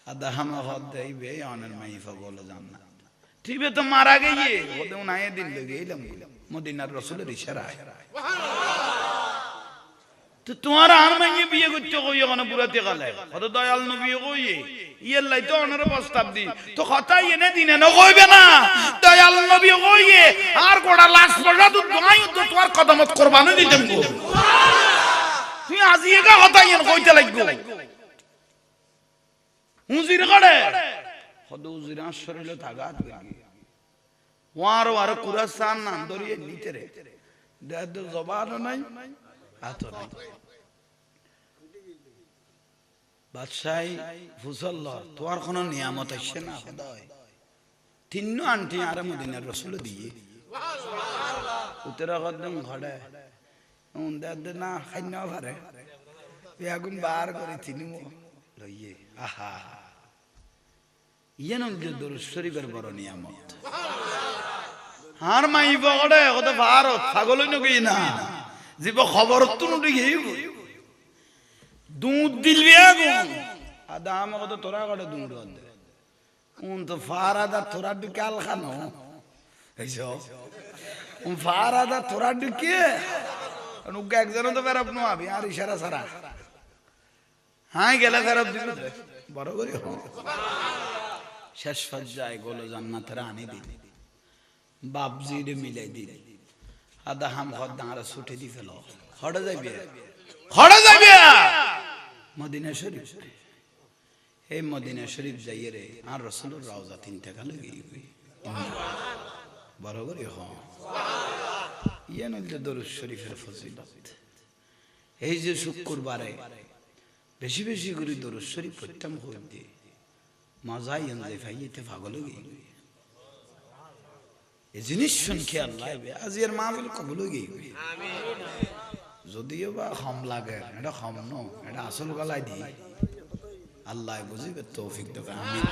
আদা হাম হদ দেইবে অনের মাইফা গোলে জান্নাত ঠিক তো মারা গিয়ে ওদে উনায়ে দিন লগে এলাম মদিনার রাসূলের ইশারায় তো তোমার আর মাইয়ে বিয়ে করতে কই ওখানে বুড়াতে গেলে কত দয়াল নবী কই ইয়েলাই তো অনের প্রস্তাব দি তো কথা এনে দিনে ন কইবে না দয়াল নবী কই আর গোড়া লাশ পড়া তো দোয়াই তো তোমার কদমত কুরবানি দিতেম গো তুই আজিয়েগা কথা এনে কইতে লাগগো হুজির গড়ে কত হুজির শরীরে তাগাত লাগি ওয়ার কুরাসান নাম ধরিয়ে নিতে রে দেদ জবান নাই হাত নাই বাদশাহী ফুসল তোমার কোনো নিয়ামত আসছে না খোদায় তিন্ন আন্টি আর মদিনার রাসূল দিয়ে উত্তরা কদম ঘড়ে দেদ না খাইনা পারে বেগুন বার করে তিনিমো লইয়ে আহা ইয়েন যে দরুদ শরীফের বড় নিয়ামত আর মাই বগড়ে কত ভারত ছাগল নকি না জীব খবর তো নুটি গিয়ে দুধ দিলবি আগুন আদাম কত তোরা কত দুধ দে উন তো ফারাদা তোরা বিকাল খানো এইসো উন ফারাদা তোরা ঢুকে অনুজ্ঞা একজন তো ফেরত নো আবি আর ইশারা সারা হ্যাঁ গেলে ফেরত দিল বড় করে শেষ পর্যায়ে গোলো জান্নাতের আনি দিন বাপজি রে মিলাই দিন আদা হাম ঘর দাঁড়া ছুটে দি ফেল খড়ে যাইবে মদিনা শরীফ এই মদিনা শরীফ যাইয়ে রে আর রাসূলের রওজা 3 টাকা লাগি বড় করে হ ইয়ান দরুদ শরীফের ফজিলত এই যে শুক্রবারে বেশি বেশি করে দরুদ শরীফ পড়তাম হই দি মজাই এনজে ফাইতে পাগল হয়ে গই এই জিনিস শুন কে আল্লাহ আজির মাহফিল কবুল হয়ে গই আমিন যদিও বা খাম লাগে এটা খাম ন এটা আসল গলায় দি আল্লাহ বুঝিবে তৌফিক দেবে আমিন।